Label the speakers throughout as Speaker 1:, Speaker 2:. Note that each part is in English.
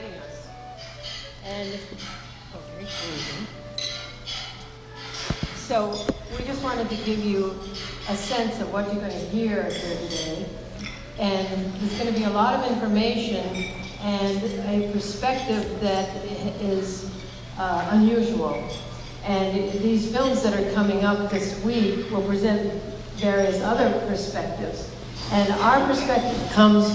Speaker 1: inviting us. And, so we just wanted to give you a sense of what you're going to hear here today. And there's going to be a lot of information and a perspective that is unusual. And these films that are coming up this week will present various other perspectives. And our perspective comes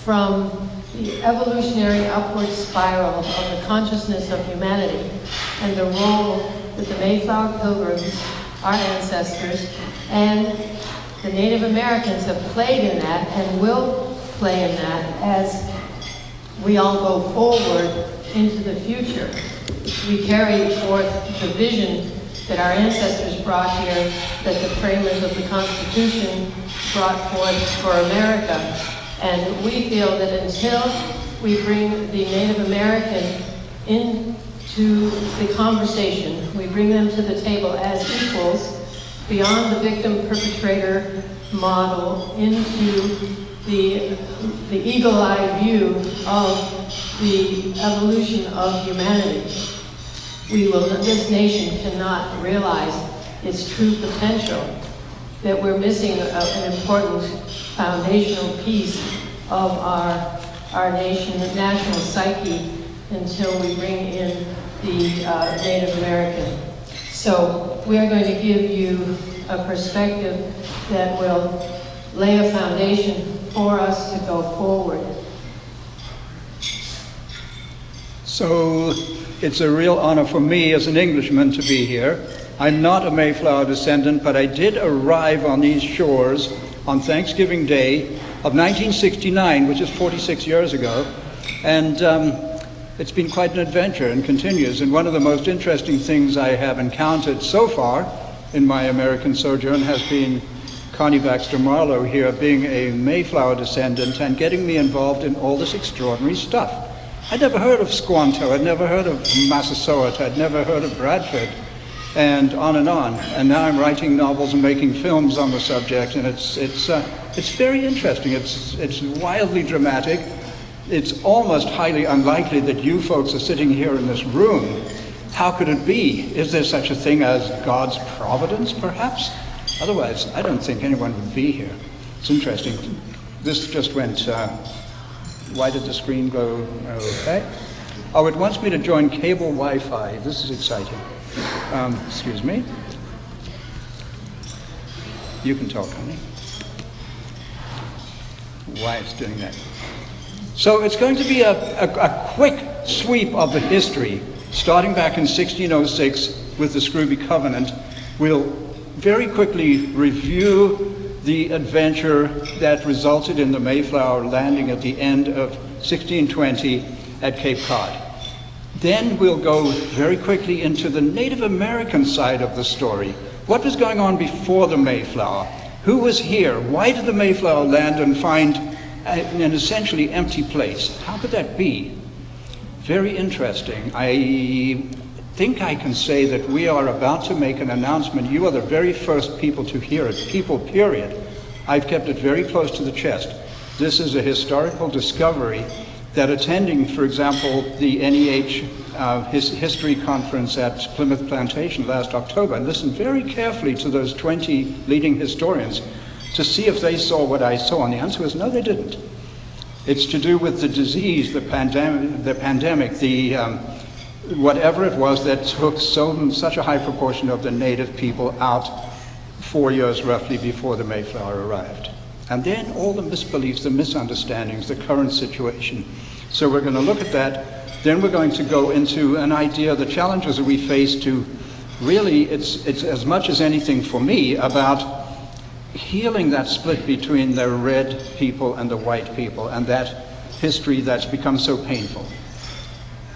Speaker 1: from the evolutionary upward spiral of the consciousness of humanity and the role that the Mayflower Pilgrims, our ancestors, and the Native Americans have played in that and will play in that as we all go forward into the future. We carry forth the vision that our ancestors brought here, that the framers of the Constitution brought forth for America. And we feel that until we bring the Native American into the conversation, we bring them to the table as equals, beyond the victim-perpetrator model, into the eagle-eye view of the evolution of humanity, this nation cannot realize its true potential, that we're missing an important foundational piece of our national psyche until we bring in the Native American. So we are going to give you a perspective that will lay a foundation for us to go forward.
Speaker 2: So it's a real honor for me as an Englishman to be here. I'm not a Mayflower descendant, but I did arrive on these shores on Thanksgiving Day of 1969, which is 46 years ago. And it's been quite an adventure and continues. And one of the most interesting things I have encountered so far in my American sojourn has been Connie Baxter Marlow here being a Mayflower descendant and getting me involved in all this extraordinary stuff. I'd never heard of Squanto, I'd never heard of Massasoit, I'd never heard of Bradford, and on. And now I'm writing novels and making films on the subject, and it's very interesting. It's wildly dramatic. It's almost highly unlikely that you folks are sitting here in this room. How could it be? Is there such a thing as God's providence, perhaps? Otherwise, I don't think anyone would be here. It's interesting. This just went, why did the screen go okay? Oh, it wants me to join cable Wi-Fi. This is exciting. Excuse me. You can talk, honey. Why it's doing that. So it's going to be a quick sweep of the history, starting back in 1606 with the Scrooby Covenant. We'll very quickly review the adventure that resulted in the Mayflower landing at the end of 1620 at Cape Cod. Then we'll go very quickly into the Native American side of the story. What was going on before the Mayflower? Who was here? Why did the Mayflower land and find an essentially empty place? How could that be? Very interesting. I think I can say that we are about to make an announcement. You are the very first people to hear it, people, period. I've kept it very close to the chest. This is a historical discovery that attending, for example, the NEH History Conference at Plymouth Plantation last October, and listened very carefully to those 20 leading historians to see if they saw what I saw, and the answer was no, they didn't. It's to do with the disease, the pandemic, whatever it was that took such a high proportion of the native people out 4 years roughly before the Mayflower arrived. And then all the misbeliefs, the misunderstandings, the current situation. So we're going to look at that. Then we're going to go into an idea, the challenges that we face to really, it's as much as anything for me about healing that split between the red people and the white people and that history that's become so painful.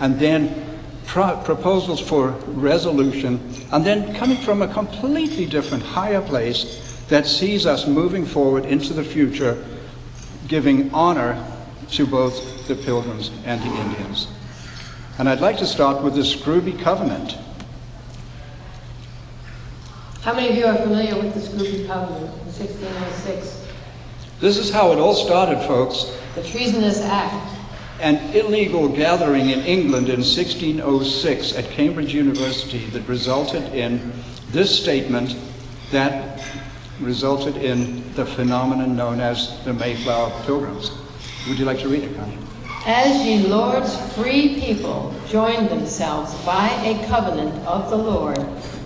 Speaker 2: And then proposals for resolution, and then coming from a completely different, higher place that sees us moving forward into the future, giving honor to both the Pilgrims and the Indians. And I'd like to start with the Scrooby Covenant.
Speaker 1: How many of you are familiar with the Scrooby Covenant in 1606?
Speaker 2: This is how it all started, folks.
Speaker 1: The treasonous act.
Speaker 2: an illegal gathering in England in 1606 at Cambridge University that resulted in this statement that resulted in the phenomenon known as the Mayflower Pilgrims. Would you like to read it, Connie?
Speaker 1: As ye Lord's free people joined themselves by a covenant of the Lord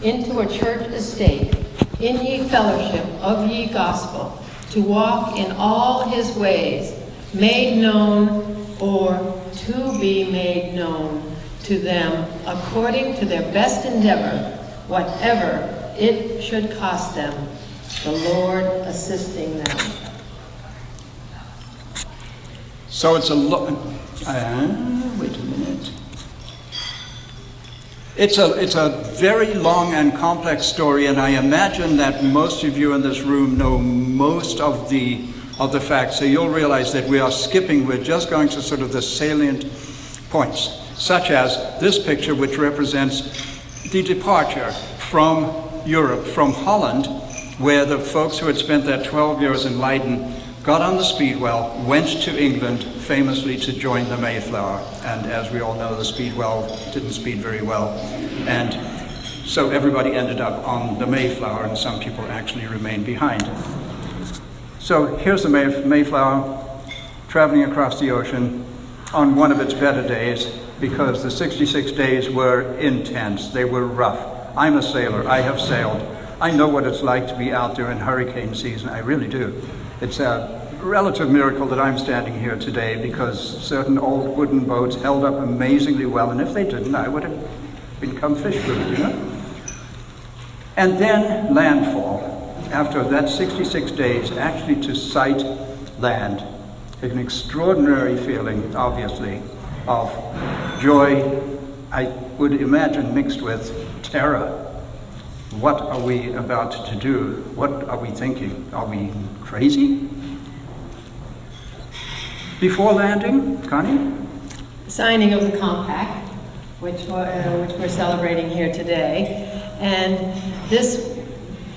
Speaker 1: into a church estate, in ye fellowship of ye gospel, to walk in all his ways, made known or to be made known to them according to their best endeavor, whatever it should cost them, the Lord assisting them.
Speaker 2: So it's a wait a minute. It's a very long and complex story, and I imagine that most of you in this room know most of the facts, so you'll realize that we are skipping. We're just going to sort of the salient points, such as this picture, which represents the departure from Europe, from Holland, where the folks who had spent their 12 years in Leiden got on the Speedwell, went to England famously to join the Mayflower. And as we all know, the Speedwell didn't speed very well. And so everybody ended up on the Mayflower, and some people actually remained behind. So here's the Mayflower traveling across the ocean on one of its better days, because the 66 days were intense. They were rough. I'm a sailor. I have sailed. I know what it's like to be out there in hurricane season. I really do. It's a relative miracle that I'm standing here today, because certain old wooden boats held up amazingly well, and if they didn't, I would have become fish food, you know? And then landfall. After that 66 days, actually to sight land. An extraordinary feeling, obviously, of joy, I would imagine mixed with terror. What are we about to do? What are we thinking? Are we crazy? Before landing, Connie?
Speaker 1: Signing of the compact, which we're celebrating here today. And this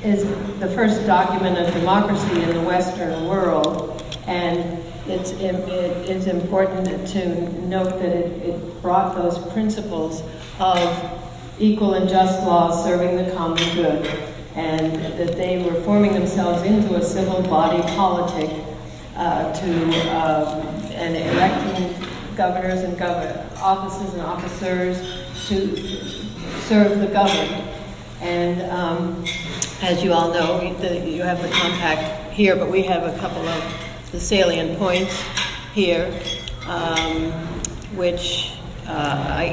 Speaker 1: is the first document of democracy in the Western world. And it's important to note that it brought those principles of equal and just laws serving the common good, and that they were forming themselves into a civil body politic and electing governors and offices and officers to serve the governed. And as you all know, you have the compact here, but we have a couple of the salient points here, which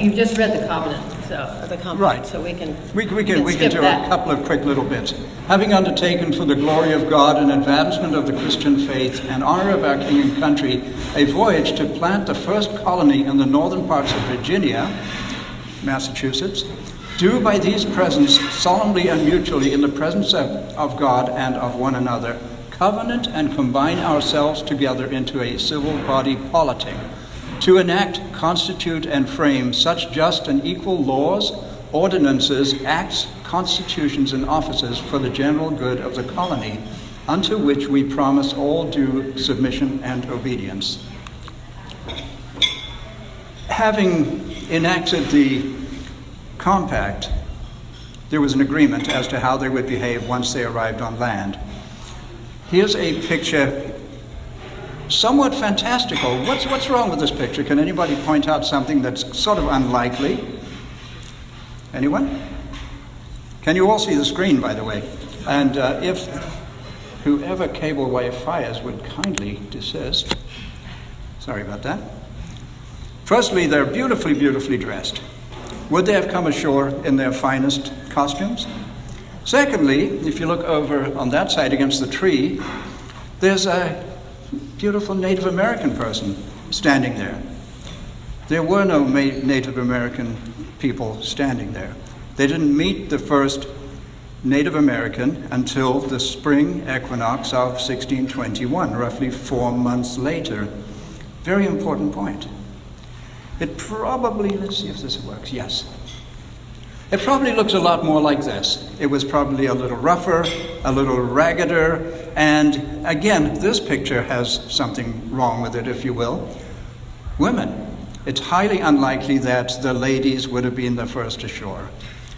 Speaker 1: you've just read the covenant, so the compact,
Speaker 2: right.
Speaker 1: So we can
Speaker 2: do a couple of quick little bits. Having undertaken for the glory of God and advancement of the Christian faith and honor of our king and country a voyage to plant the first colony in the northern parts of Virginia, Massachusetts, do by these presents solemnly and mutually in the presence of God and of one another, covenant and combine ourselves together into a civil body politic, to enact, constitute, and frame such just and equal laws, ordinances, acts, constitutions, and offices for the general good of the colony, unto which we promise all due submission and obedience. Having enacted the compact, there was an agreement as to how they would behave once they arrived on land. Here's a picture, somewhat fantastical. What's wrong with this picture? Can anybody point out something that's sort of unlikely? Anyone? Can you all see the screen, by the way? And if whoever cable wire fires would kindly desist. Sorry about that. Firstly, they're beautifully, beautifully dressed. Would they have come ashore in their finest costumes? Secondly, if you look over on that side against the tree, there's a beautiful Native American person standing there. There were no Native American people standing there. They didn't meet the first Native American until the spring equinox of 1621, roughly 4 months later. Very important point. It probably, let's see if this works, yes. It probably looks a lot more like this. It was probably a little rougher, a little raggeder, and again, this picture has something wrong with it, if you will. women. It's highly unlikely that the ladies would have been the first ashore.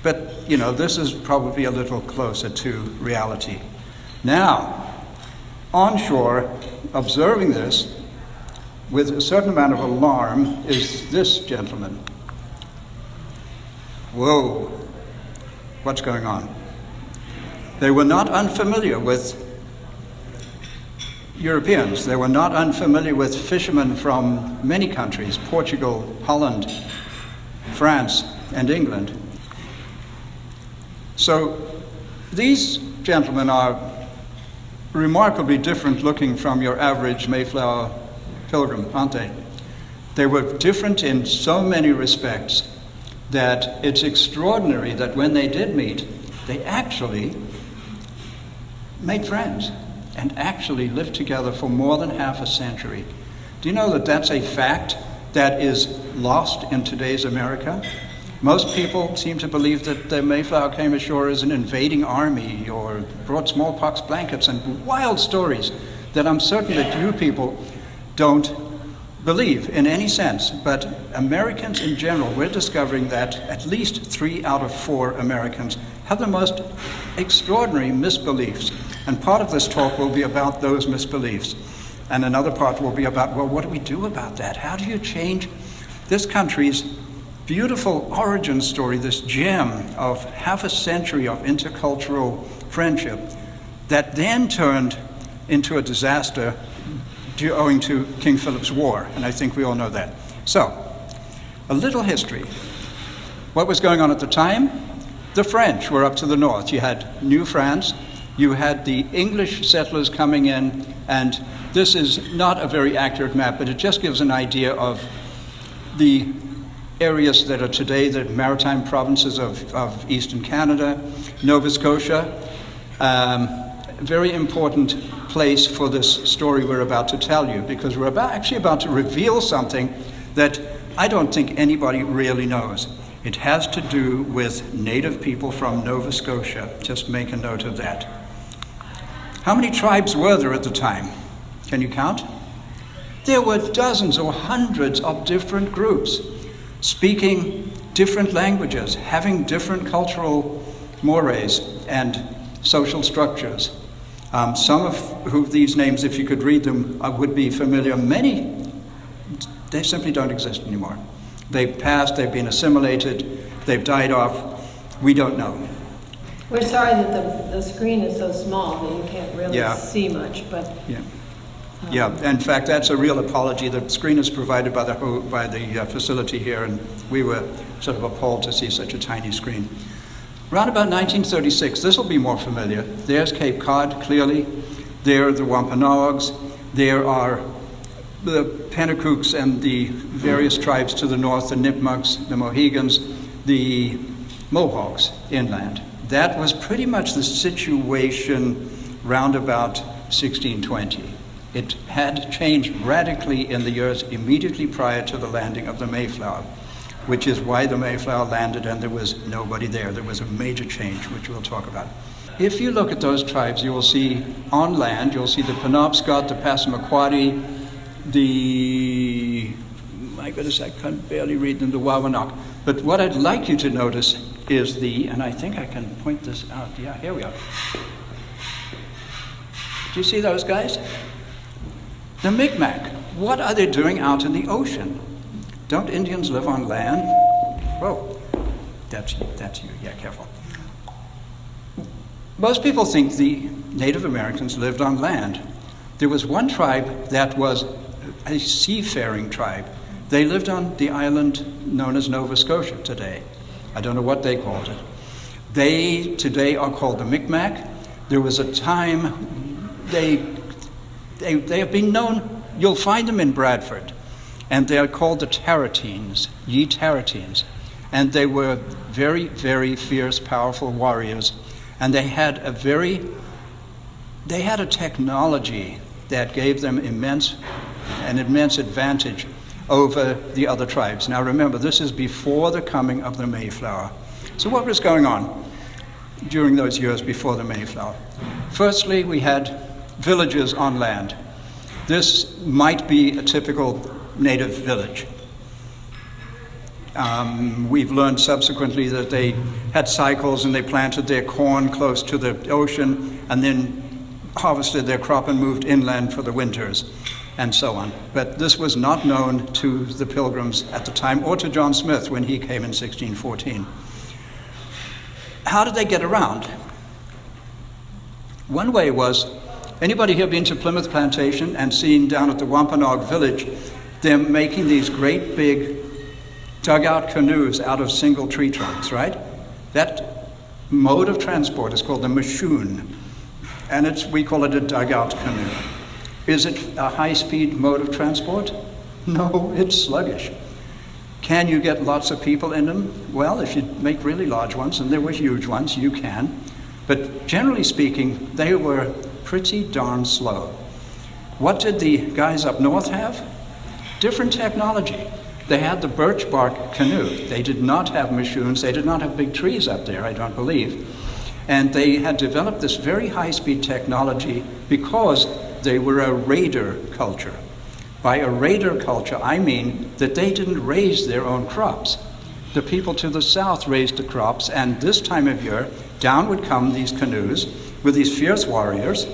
Speaker 2: But, you know, this is probably a little closer to reality. Now, onshore, observing this with a certain amount of alarm is this gentleman. Whoa, what's going on? They were not unfamiliar with Europeans. They were not unfamiliar with fishermen from many countries, Portugal, Holland, France, and England. So these gentlemen are remarkably different looking from your average Mayflower Pilgrim, aren't they? They were different in so many respects that it's extraordinary that when they did meet, they actually made friends and actually lived together for more than half a century. Do you know that that's a fact that is lost in today's America? Most people seem to believe that the Mayflower came ashore as an invading army or brought smallpox blankets and wild stories that I'm certain that you people don't believe in any sense. But Americans in general, we're discovering that at least 3 out of 4 Americans have the most extraordinary misbeliefs. And part of this talk will be about those misbeliefs. And another part will be about, well, what do we do about that? How do you change this country's beautiful origin story, this gem of half a century of intercultural friendship that then turned into a disaster owing to King Philip's War, and I think we all know that. So, a little history. What was going on at the time? The French were up to the north. You had New France, you had the English settlers coming in, and this is not a very accurate map, but it just gives an idea of the areas that are today the maritime provinces of eastern Canada, Nova Scotia. Very important place for this story we're about to tell you, because we're actually about to reveal something that I don't think anybody really knows. It has to do with native people from Nova Scotia. Just make a note of that. How many tribes were there at the time? Can you count? There were dozens or hundreds of different groups speaking different languages, having different cultural mores and social structures. Some of these names, if you could read them, would be familiar. Many, they simply don't exist anymore. They've passed, they've been assimilated, they've died off. We don't know.
Speaker 1: We're sorry that the screen is so small that you can't really see much, but...
Speaker 2: Yeah, in fact, that's a real apology. The screen is provided by the facility here, and we were sort of appalled to see such a tiny screen. Around about 1936, this will be more familiar. There's Cape Cod, clearly. There are the Wampanoags. There are the Penacooks and the various tribes to the north, the Nipmucs, the Mohegans, the Mohawks inland. That was pretty much the situation round about 1620. It had changed radically in the years immediately prior to the landing of the Mayflower, which is why the Mayflower landed and there was nobody there. There was a major change, which we'll talk about. If you look at those tribes, you will see on land, you'll see the Penobscot, the Passamaquoddy, my goodness, I can barely read them, the Wawanok. But what I'd like you to notice is and I think I can point this out. Yeah, here we are. Do you see those guys? The Mi'kmaq. What are they doing out in the ocean? Don't Indians live on land? Whoa, that's you. Yeah, careful. Most people think the Native Americans lived on land. There was one tribe that was a seafaring tribe. They lived on the island known as Nova Scotia today. I don't know what they called it. They today are called the Mi'kmaq. There was a time they have been known, you'll find them in Bradford, and they are called the Taratines, ye Taratines. And they were very, very fierce, powerful warriors. And they had a technology that gave them an immense advantage over the other tribes. Now remember, this is before the coming of the Mayflower. So what was going on during those years before the Mayflower? Firstly, we had villages on land. This might be a typical native village. We've learned subsequently that they had cycles and they planted their corn close to the ocean and then harvested their crop and moved inland for the winters and so on. But this was not known to the Pilgrims at the time or to John Smith when he came in 1614. How did they get around? One way was, anybody here been to Plymouth Plantation and seen down at the Wampanoag village, they're making these great big dugout canoes out of single tree trunks, right? That mode of transport is called the mashoon, and we call it a dugout canoe. Is it a high-speed mode of transport? No, it's sluggish. Can you get lots of people in them? Well, if you make really large ones, and there were huge ones, you can. But generally speaking, they were pretty darn slow. What did the guys up north have? Different technology. They had the birch bark canoe. They did not have mashoons. They did not have big trees up there, I don't believe. And they had developed this very high-speed technology because they were a raider culture. By a raider culture, I mean that they didn't raise their own crops. The people to the south raised the crops, and this time of year, down would come these canoes with these fierce warriors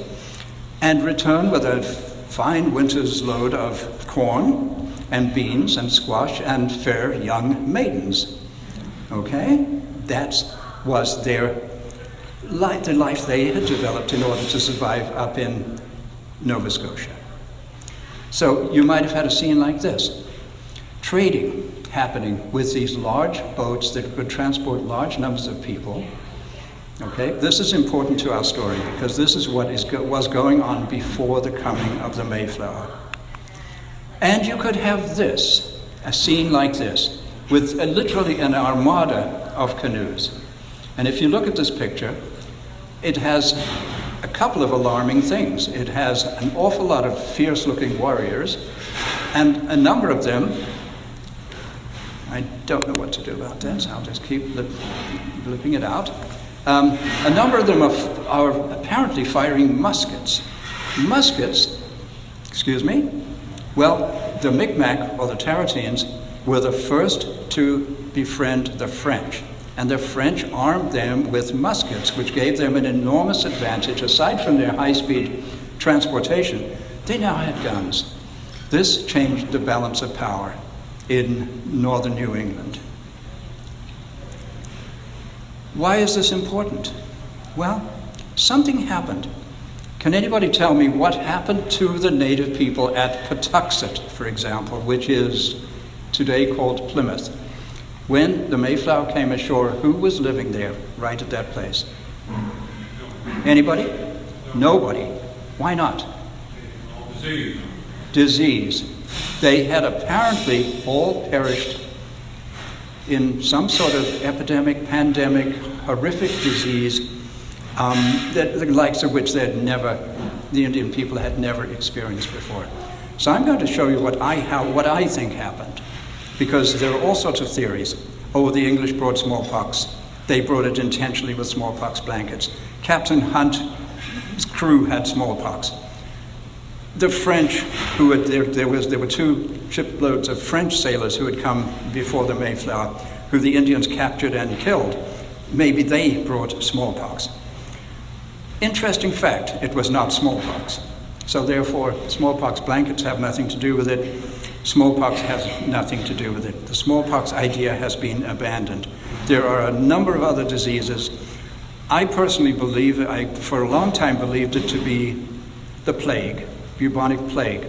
Speaker 2: and return with a fine winter's load of corn and beans and squash and fair young maidens. Okay? That was the life they had developed in order to survive up in Nova Scotia. So you might have had a scene like this. Trading happening with these large boats that could transport large numbers of people. Okay? This is important to our story because this is what was going on before the coming of the Mayflower. And you could have this, a scene like this, with literally an armada of canoes. And if you look at this picture, it has a couple of alarming things. It has an awful lot of fierce-looking warriors, and a number of them, I don't know what to do about that, so I'll just keep blipping it out. A number of them are apparently firing muskets. Muskets, excuse me? Well, the Micmac, or the Tarratines, were the first to befriend the French. And the French armed them with muskets, which gave them an enormous advantage. Aside from their high-speed transportation, they now had guns. This changed the balance of power in northern New England. Why is this important? Well, something happened. Can anybody tell me what happened to the native people at Patuxet, for example, which is today called Plymouth? When the Mayflower came ashore, who was living there right at that place? Anybody? Nobody. Why not?
Speaker 3: Disease.
Speaker 2: Disease. They had apparently all perished in some sort of epidemic, pandemic, horrific disease, the likes of which the Indian people had never experienced before. So I'm going to show you what I think happened, because there are all sorts of theories. Oh, the English brought smallpox. They brought it intentionally with smallpox blankets. Captain Hunt's crew had smallpox. The French, there were 2 shiploads of French sailors who had come before the Mayflower, who the Indians captured and killed. Maybe they brought smallpox. Interesting fact, it was not smallpox. So therefore, smallpox blankets have nothing to do with it. Smallpox has nothing to do with it. The smallpox idea has been abandoned. There are a number of other diseases. I personally believe, for a long time believed it to be the plague, bubonic plague.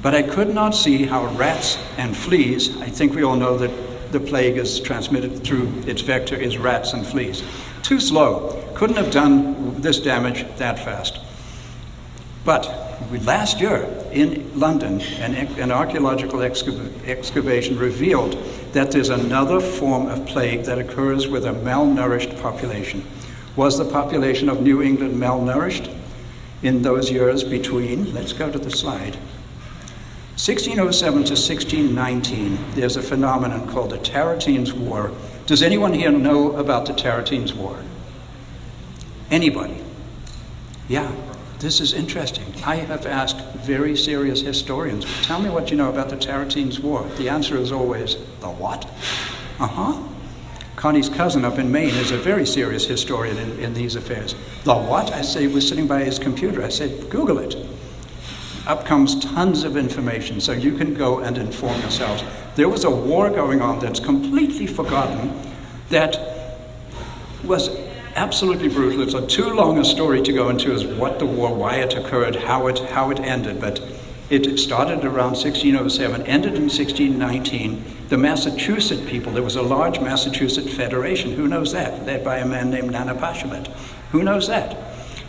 Speaker 2: But I could not see how rats and fleas, I think we all know that the plague is transmitted through, its vector is rats and fleas. Too slow. Couldn't have done this damage that fast. But last year in London, an archaeological excavation revealed that there's another form of plague that occurs with a malnourished population. Was the population of New England malnourished in those years between, let's go to the slide, 1607 to 1619, there's a phenomenon called the Tarratines' War. Does anyone here know about the Tarratines' War? Anybody? Yeah. this is interesting. I have asked very serious historians, tell me what you know about the Tarratines War. The answer is always, the what? Uh-huh. Connie's cousin up in Maine is a very serious historian in these affairs. The what? I say, was sitting by his computer. I said, Google it. Up comes tons of information, so you can go and inform yourselves. There was a war going on that's completely forgotten that was absolutely brutal. It's too long a story to go into as what the war, why it occurred, how it ended, but it started around 1607, ended in 1619. The Massachusetts people, there was a large Massachusetts federation. Who knows that? Led by a man named Nanepashemet. Who knows that?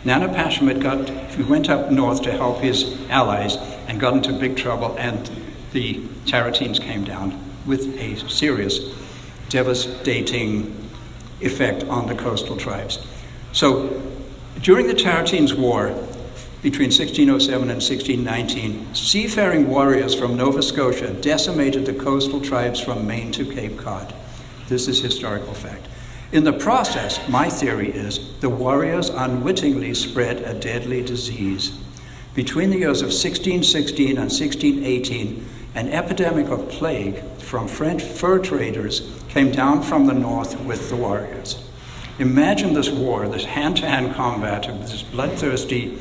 Speaker 2: Nanepashemet went up north to help his allies and got into big trouble, and the Tarratines came down with a serious, devastating effect on the coastal tribes. So during the Tarratines War, between 1607 and 1619, seafaring warriors from Nova Scotia decimated the coastal tribes from Maine to Cape Cod. This is historical fact. In the process, my theory is the warriors unwittingly spread a deadly disease. Between the years of 1616 and 1618, an epidemic of plague from French fur traders came down from the north with the warriors. Imagine this war, this hand-to-hand combat, this bloodthirsty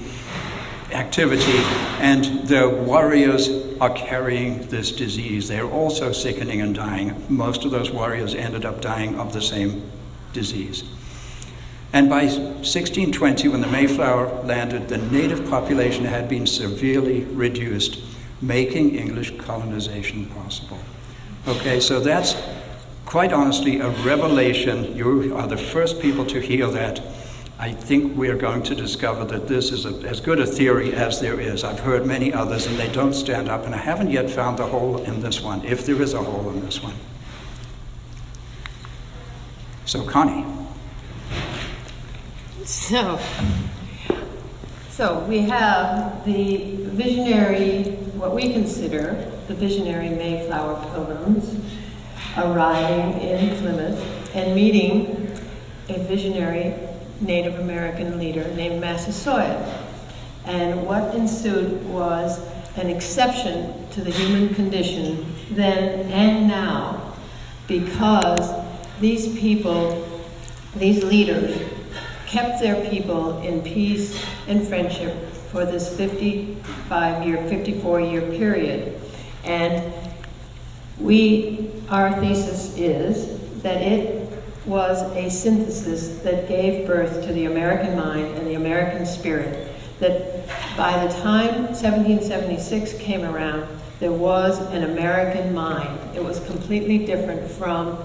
Speaker 2: activity, and the warriors are carrying this disease. They're also sickening and dying. Most of those warriors ended up dying of the same disease. And by 1620, when the Mayflower landed, the native population had been severely reduced, making English colonization possible. Okay, so that's quite honestly a revelation. You are the first people to hear that. I think we're going to discover that this is as good a theory as there is. I've heard many others and they don't stand up, and I haven't yet found the hole in this one, if there is a hole in this one. So Connie.
Speaker 1: So we have the visionary, what we consider the visionary Mayflower Pilgrims arriving in Plymouth and meeting a visionary Native American leader named Massasoit. And what ensued was an exception to the human condition then and now, because these people, these leaders, kept their people in peace and friendship for this 54-year period. And our thesis is that it was a synthesis that gave birth to the American mind and the American spirit, that by the time 1776 came around, there was an American mind. It was completely different from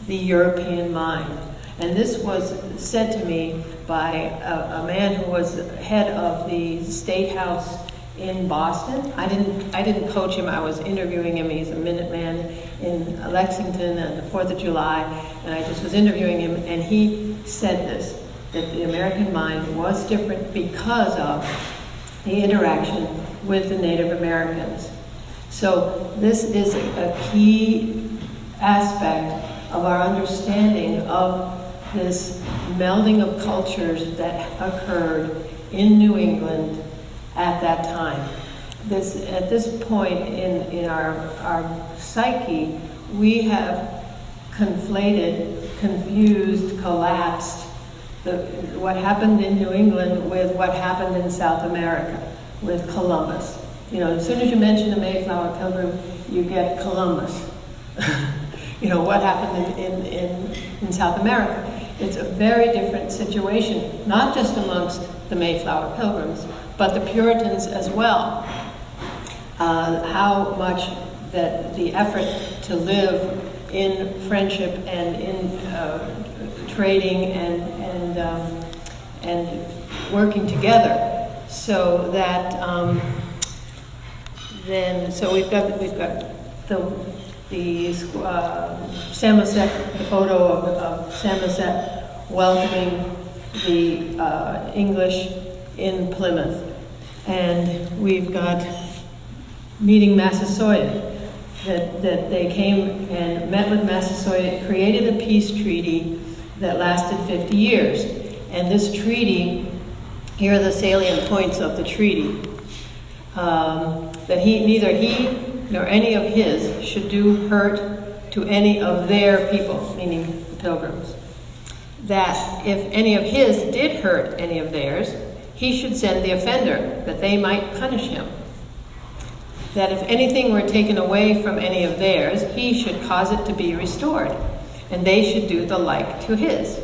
Speaker 1: the European mind. And this was said to me by a man who was head of the State House in Boston. I didn't coach him, I was interviewing him. He's a Minuteman in Lexington on the 4th of July, and I just was interviewing him, and he said this, that the American mind was different because of the interaction with the Native Americans. So this is a key aspect of our understanding of this melding of cultures that occurred in New England at that time. At this point in our psyche, we have conflated, confused, collapsed what happened in New England with what happened in South America, with Columbus. You know, as soon as you mention the Mayflower Pilgrim, you get Columbus. You know, what happened in South America. It's a very different situation, not just amongst the Mayflower Pilgrims, but the Puritans as well. How much that the effort to live in friendship and in trading and working together, so that so we've got the Samoset, the photo of Samoset welcoming the English in Plymouth. And we've got meeting Massasoit, that they came and met with Massasoit, created a peace treaty that lasted 50 years. And this treaty Here are the salient points of the treaty. That neither he nor any of his should do hurt to any of their people, meaning the Pilgrims. That if any of his did hurt any of theirs, he should send the offender, that they might punish him. That if anything were taken away from any of theirs, he should cause it to be restored, and they should do the like to his.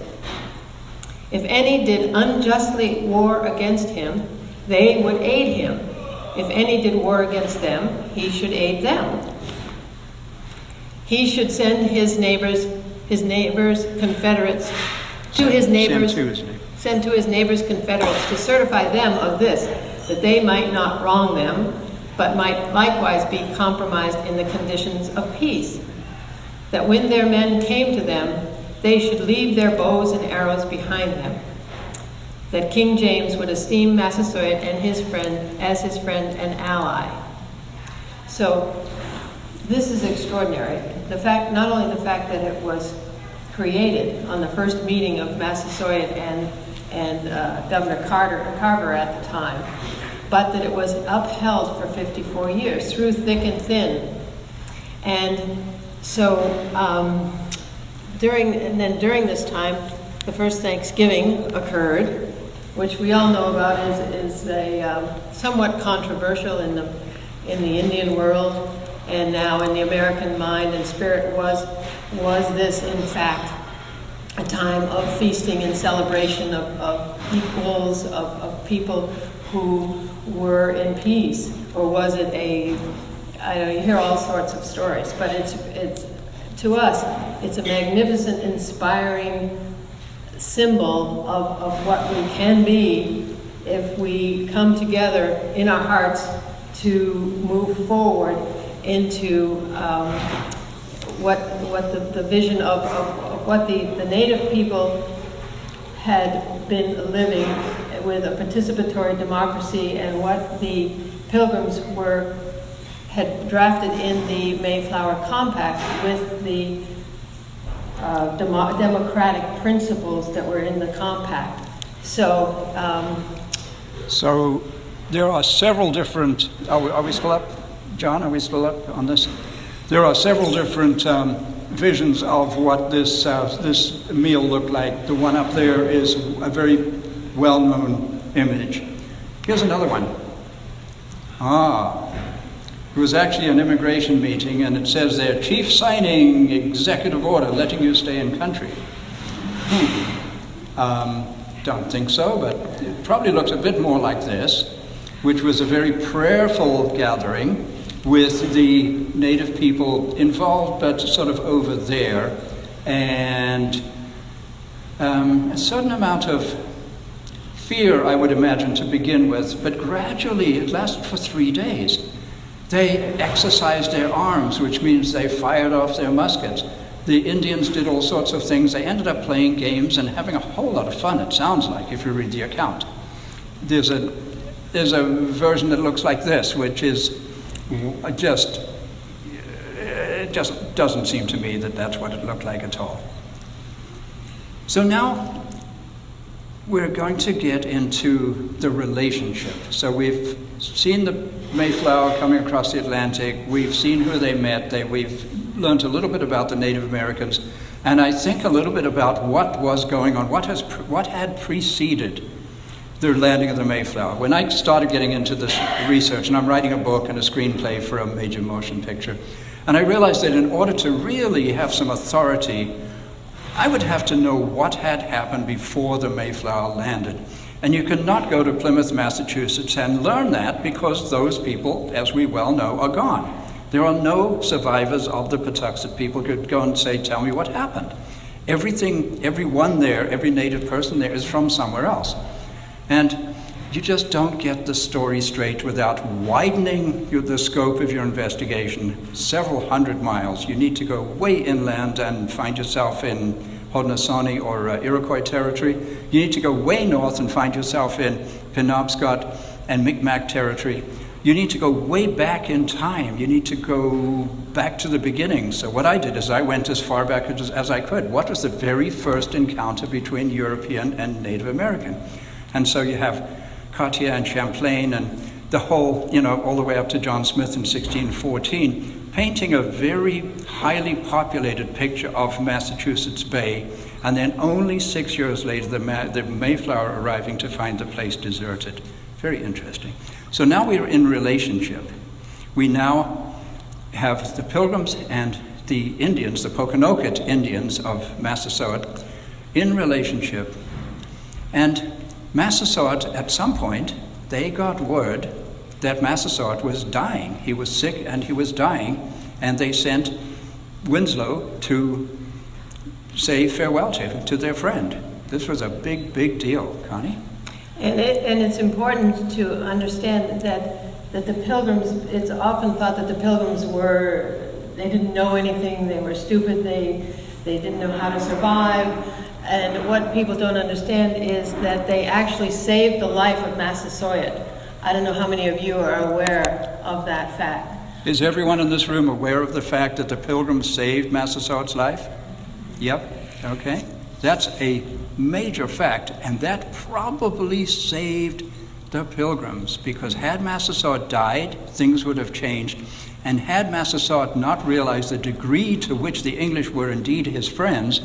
Speaker 1: If any did unjustly war against him, they would aid him. If any did war against them, he should aid them. He should send his neighbors, confederates, send to his neighbors, confederates, to certify them of this, that they might not wrong them, but might likewise be compromised in the conditions of peace. That when their men came to them, they should leave their bows and arrows behind them. That King James would esteem Massasoit and his friend as his friend and ally. So this is extraordinary. Not only the fact that it was created on the first meeting of Massasoit and Governor Carver at the time, but that it was upheld for 54 years through thick and thin. And so during this time, the first Thanksgiving occurred, which we all know about is a somewhat controversial in the Indian world, and now in the American mind and spirit. Was this in fact a time of feasting and celebration of equals, of people who were in peace, or was it you hear all sorts of stories, but it's to us, it's a magnificent, inspiring symbol of what we can be if we come together in our hearts to move forward into what the vision of what the native people had been living with, a participatory democracy, and what the Pilgrims had drafted in the Mayflower Compact with the democratic principles that were in the compact. So
Speaker 2: there are several different. Are we still up, John? Are we still up on this? There are several different visions of what this meal looked like. The one up there is a very well-known image. Here's another one. It was actually an immigration meeting, and it says there, chief signing executive order letting you stay in country. Don't think so, but it probably looks a bit more like this, which was a very prayerful gathering with the native people involved, but sort of over there, and a certain amount of fear, I would imagine, to begin with, but gradually it lasted for 3 days. They exercised their arms, which means they fired off their muskets. The Indians did all sorts of things. They ended up playing games and having a whole lot of fun, it sounds like, if you read the account. There's a version that looks like this, which is it just doesn't seem to me that that's what it looked like at all. So now we're going to get into the relationship. So we've seen the Mayflower coming across the Atlantic. We've seen who they met. We've learned a little bit about the Native Americans, and I think a little bit about what was going on, what had preceded the landing of the Mayflower. When I started getting into this research, and I'm writing a book and a screenplay for a major motion picture, and I realized that in order to really have some authority, I would have to know what had happened before the Mayflower landed. And you cannot go to Plymouth, Massachusetts and learn that, because those people, as we well know, are gone. There are no survivors of the Patuxet people who could go and say, tell me what happened. Everyone there, every native person there is from somewhere else. And you just don't get the story straight without widening the scope of your investigation several hundred miles. You need to go way inland and find yourself in Haudenosaunee or Iroquois territory. You need to go way north and find yourself in Penobscot and Micmac territory. You need to go way back in time. You need to go back to the beginning. So what I did is I went as far back as I could. What was the very first encounter between European and Native American? And so you have Cartier and Champlain and the whole, all the way up to John Smith in 1614, painting a very highly populated picture of Massachusetts Bay, and then only 6 years later the Mayflower arriving to find the place deserted. Very interesting. So now we're in relationship. We now have the Pilgrims and the Indians, the Pokanoket Indians of Massasoit, in relationship. And Massasoit, at some point, they got word that Massasoit was dying. He was sick and he was dying, and they sent Winslow to say farewell to their friend. This was a big, big deal, Connie.
Speaker 1: And it's important to understand that the Pilgrims, it's often thought that the Pilgrims they didn't know anything, they were stupid, they didn't know how to survive. And what people don't understand is that they actually saved the life of Massasoit. I don't know how many of you are aware of that fact.
Speaker 2: Is everyone in this room aware of the fact that the Pilgrims saved Massasoit's life? Yep, okay. That's a major fact, and that probably saved the Pilgrims, because had Massasoit died, things would have changed. And had Massasoit not realized the degree to which the English were indeed his friends,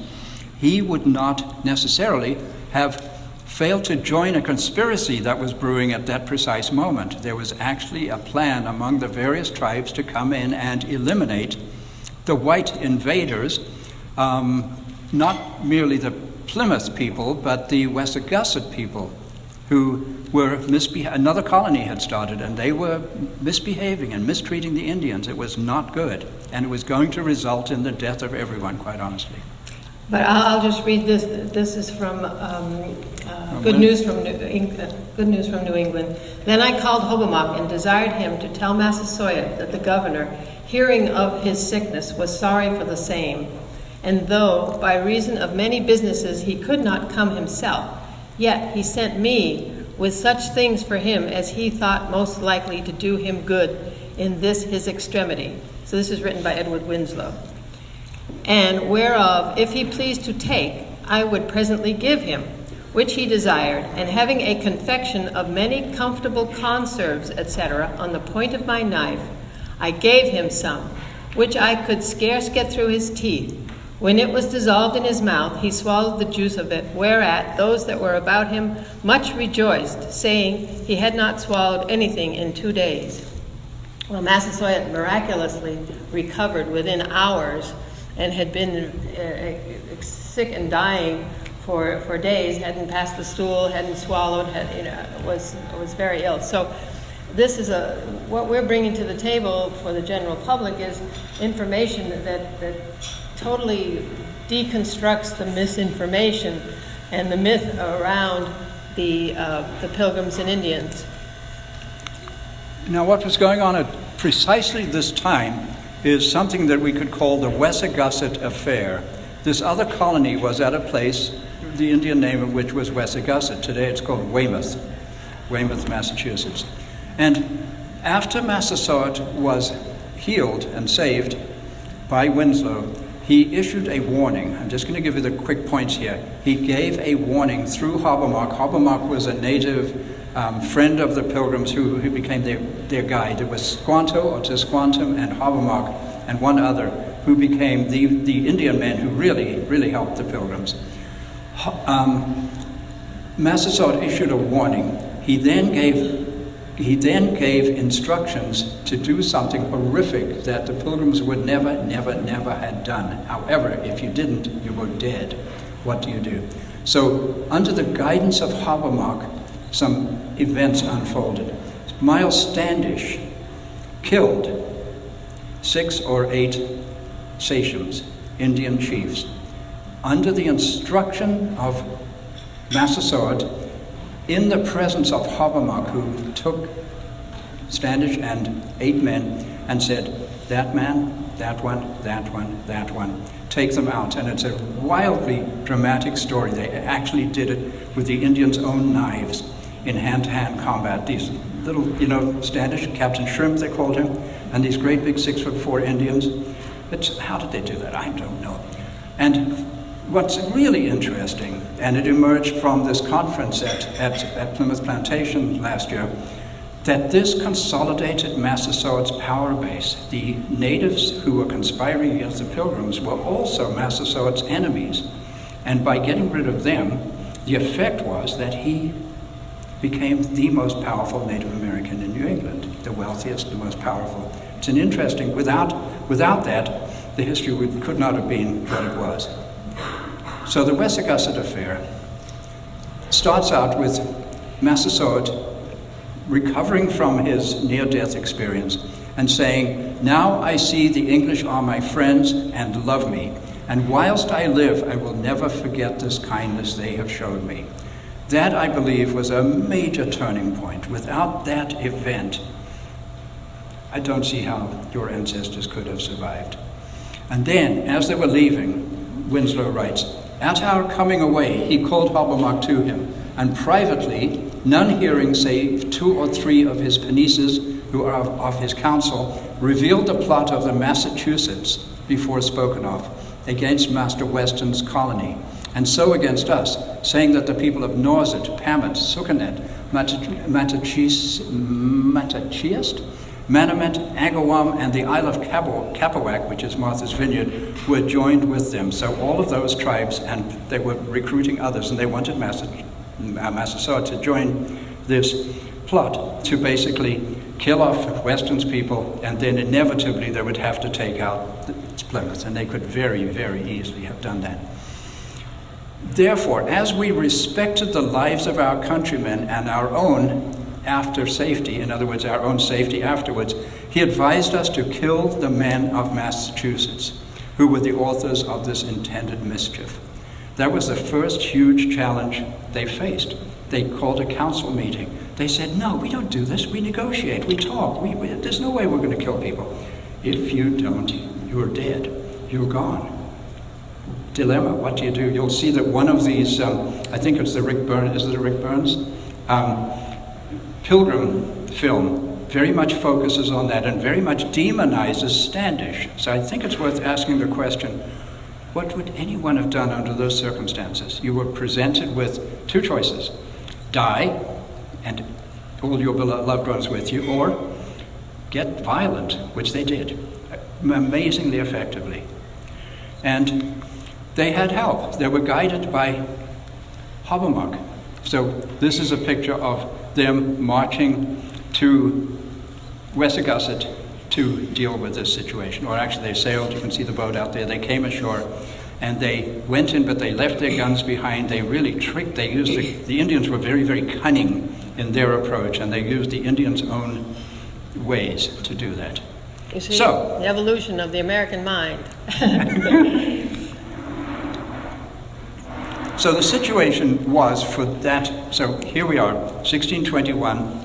Speaker 2: he would not necessarily have failed to join a conspiracy that was brewing at that precise moment. There was actually a plan among the various tribes to come in and eliminate the white invaders, not merely the Plymouth people, but the Wessagusset people, who were another colony had started, and they were misbehaving and mistreating the Indians. It was not good, and it was going to result in the death of everyone, quite honestly.
Speaker 1: But I'll just read this. This is from Good News from New England. Then I called Hobomok and desired him to tell Massasoit that the governor, hearing of his sickness, was sorry for the same. And though by reason of many businesses he could not come himself, yet he sent me with such things for him as he thought most likely to do him good in this his extremity. So this is written by Edward Winslow. And whereof, if he pleased to take, I would presently give him, which he desired, and having a confection of many comfortable conserves, etc., on the point of my knife, I gave him some, which I could scarce get through his teeth. When it was dissolved in his mouth, he swallowed the juice of it, whereat those that were about him much rejoiced, saying he had not swallowed anything in 2 days. Well, Massasoit miraculously recovered within hours and had been sick and dying for days, hadn't passed the stool, hadn't swallowed, was very ill. So this is what we're bringing to the table for the general public is information that totally deconstructs the misinformation and the myth around the Pilgrims and Indians.
Speaker 2: Now, what was going on at precisely this time is something that we could call the Wessagusset affair. This other colony was at a place, the Indian name of which was Wessagusset. Today it's called Weymouth, Massachusetts. And after Massasoit was healed and saved by Winslow, he issued a warning. I'm just going to give you the quick points here. He gave a warning through Hobomok. Hobomok was a native friend of the Pilgrims who became their guide. It was Squanto or Tisquantum and Hobomok and one other who became the Indian men who really helped the Pilgrims. Massasoit issued a warning. He then gave instructions to do something horrific that the Pilgrims would never had done. However, if you didn't, you were dead. What do you do? So, under the guidance of Hobomok, some events unfolded. Miles Standish killed 6 or 8 sachems, Indian chiefs, under the instruction of Massasoit, in the presence of Hobomok, who took Standish and 8 men and said, that man, that one, that one, that one, take them out. And it's a wildly dramatic story. They actually did it with the Indians' own knives in hand-to-hand combat. These little, Standish, Captain Shrimp, they called him, and these great big 6'4" Indians. How did they do that? I don't know. And what's really interesting, and it emerged from this conference at Plymouth Plantation last year, that this consolidated Massasoit's power base. The natives who were conspiring against the Pilgrims were also Massasoit's enemies. And by getting rid of them, the effect was that he became the most powerful Native American in New England, the wealthiest, the most powerful. It's an interesting, without that, the history could not have been what it was. So the Wessagusset affair starts out with Massasoit recovering from his near-death experience and saying, "Now I see the English are my friends and love me, and whilst I live, I will never forget this kindness they have shown me." That, I believe, was a major turning point. Without that event, I don't see how your ancestors could have survived. And then, as they were leaving, Winslow writes, "At our coming away, he called Hobomok to him, and privately, none hearing save 2 or 3 of his Paneses, who are of his council, revealed the plot of the Massachusetts, before spoken of, against Master Weston's colony, and so against us, saying that the people of Nauset, Pamet, Sucanet, Matachiest, Manamet, Agawam, and the Isle of Capawack, which is Martha's Vineyard, were joined with them." So all of those tribes, and they were recruiting others, and they wanted Massasoit to join this plot to basically kill off Weston's people, and then inevitably they would have to take out Plymouth, and they could very, very easily have done that. Therefore, as we respected the lives of our countrymen and our own after safety, in other words, our own safety afterwards, he advised us to kill the men of Massachusetts, who were the authors of this intended mischief. That was the first huge challenge they faced. They called a council meeting. They said, "No, we don't do this. We negotiate. We talk. There's no way we're going to kill people. If you don't, you're dead. You're gone." Dilemma, what do? You'll see that one of these, I think it's the Rick Burns, is it a Rick Burns? Pilgrim film very much focuses on that and very much demonizes Standish. So I think it's worth asking the question, what would anyone have done under those circumstances? You were presented with 2 choices: die and all your loved ones with you, or get violent, which they did amazingly effectively. And they had help. They were guided by Hobomok. So this is a picture of them marching to Wessagusset to deal with this situation. Or actually they sailed, you can see the boat out there, they came ashore and they went in, but they left their guns behind. They really tricked, they used the Indians were very, very cunning in their approach, and they used the Indians' own ways to do that.
Speaker 1: You see,
Speaker 2: so,
Speaker 1: the evolution of the American mind.
Speaker 2: So the situation was for that, so here we are, 1621,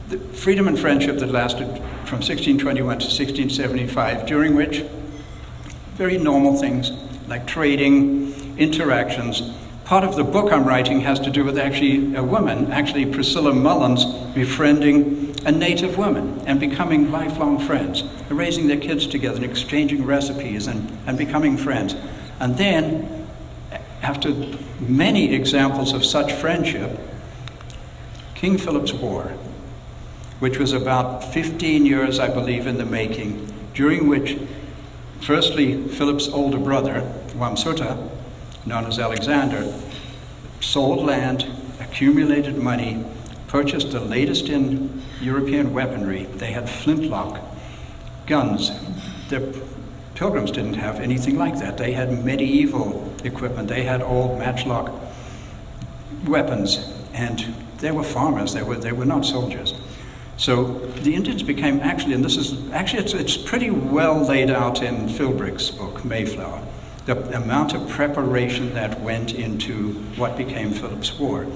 Speaker 2: the freedom and friendship that lasted from 1621 to 1675, during which very normal things like trading, interactions. Part of the book I'm writing has to do with actually a woman, actually Priscilla Mullins, befriending a native woman and becoming lifelong friends, raising their kids together and exchanging recipes and becoming friends. And then, after many examples of such friendship, King Philip's War, which was about 15 years, I believe, in the making, during which, firstly, Philip's older brother, Wamsuta, known as Alexander, sold land, accumulated money, purchased the latest in European weaponry. They had flintlock guns. The Pilgrims didn't have anything like that. They had medieval equipment. They had old matchlock weapons, and they were farmers. They were not soldiers. So the Indians became and this is it's pretty well laid out in Philbrick's book, Mayflower, the amount of preparation that went into what became Philip's War.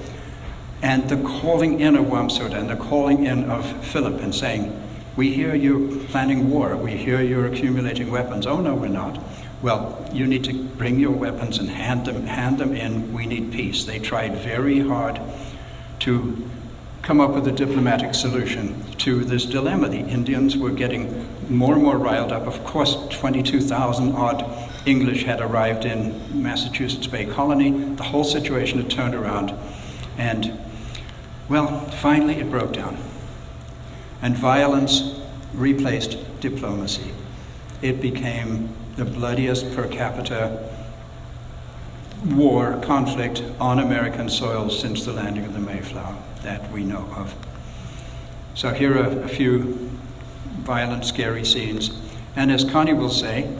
Speaker 2: And the calling in of Wamsuta and the calling in of Philip and saying, "We hear you're planning war. We hear you're accumulating weapons." "Oh, no, we're not." "Well, you need to bring your weapons and hand them in. We need peace." They tried very hard to come up with a diplomatic solution to this dilemma. The Indians were getting more and more riled up. Of course, 22,000 odd English had arrived in Massachusetts Bay Colony. The whole situation had turned around. And, well, finally it broke down. And violence replaced diplomacy. It became the bloodiest per capita war, conflict on American soil since the landing of the Mayflower that we know of. So here are a few violent, scary scenes. And as Connie will say,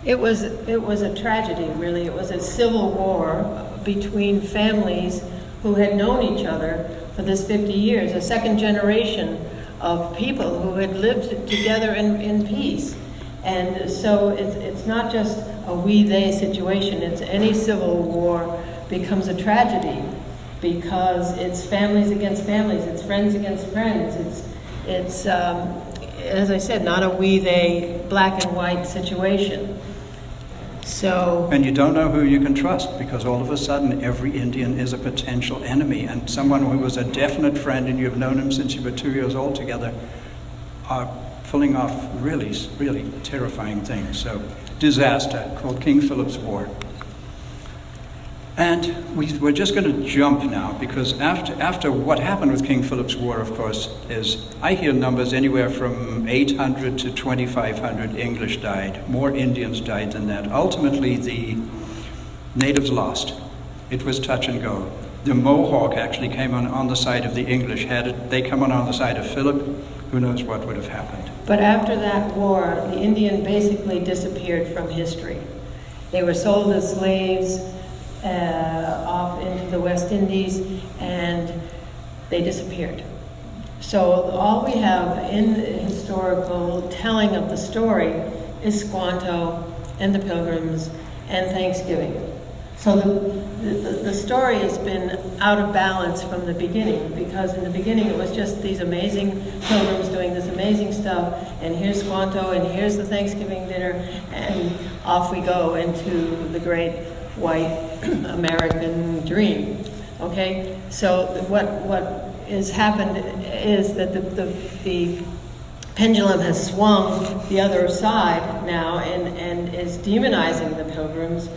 Speaker 1: It was a tragedy, really. It was a civil war between families who had known each other for this 50 years, a second generation of people who had lived together in peace. And so it's not just a we-they situation. It's any civil war becomes a tragedy because it's families against families, it's friends against friends. It's as I said, not a we-they, black and white situation. So,
Speaker 2: and you don't know who you can trust because all of a sudden every Indian is a potential enemy, and someone who was a definite friend and you've known him since you were 2 years old together are pulling off really, really terrifying things. So, disaster called King Philip's War. And we're just going to jump now because after what happened with King Philip's War, of course, is I hear numbers anywhere from 800 to 2,500 English died. More Indians died than that. Ultimately, the natives lost. It was touch and go. The Mohawk actually came on the side of the English. Had they come on the side of Philip, who knows what would have happened.
Speaker 1: But after that war, the Indian basically disappeared from history. They were sold as slaves off into the West Indies, and they disappeared. So all we have in the historical telling of the story is Squanto and the Pilgrims and Thanksgiving. So the story has been out of balance from the beginning, because in the beginning it was just these amazing pilgrims doing this amazing stuff, and here's Squanto, and here's the Thanksgiving dinner, and off we go into the great white American dream. Okay, so what has happened is that the pendulum has swung the other side now and is demonizing the Pilgrims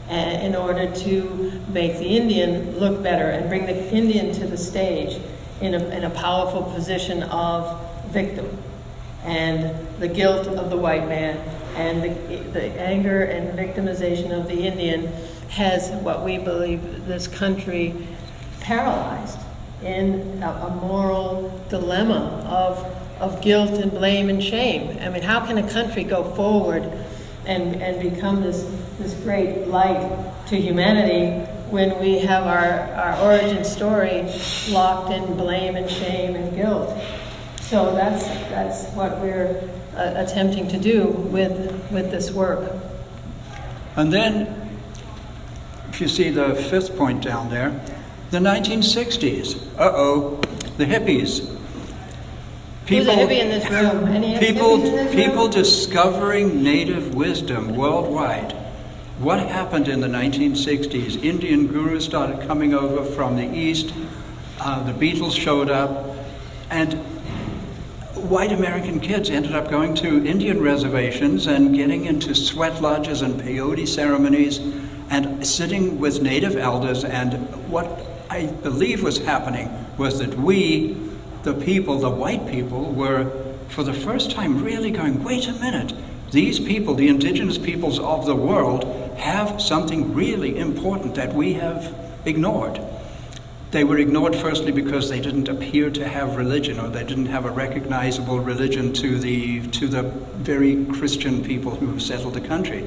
Speaker 1: in order to make the Indian look better and bring the Indian to the stage in a powerful position of victim, and the guilt of the white man and the anger and victimization of the Indian has what we believe this country paralyzed in a moral dilemma of guilt and blame and shame. I mean, how can a country go forward and become this great light to humanity when we have our origin story locked in blame and shame and guilt? So that's what we're attempting to do with this work.
Speaker 2: And then, if you see the fifth point down there, the 1960s. The hippies.
Speaker 1: Who's a hippie in this room? Any
Speaker 2: People
Speaker 1: hippies in this room?
Speaker 2: people discovering native wisdom worldwide. What happened in the 1960s? Indian gurus started coming over from the East. The Beatles showed up. And white American kids ended up going to Indian reservations and getting into sweat lodges and peyote ceremonies and sitting with native elders. And what I believe was happening was that we, the people, the white people, were for the first time really going, wait a minute, these people, the indigenous peoples of the world, have something really important that we have ignored. They were ignored firstly because they didn't appear to have religion, or they didn't have a recognizable religion to the very Christian people who settled the country.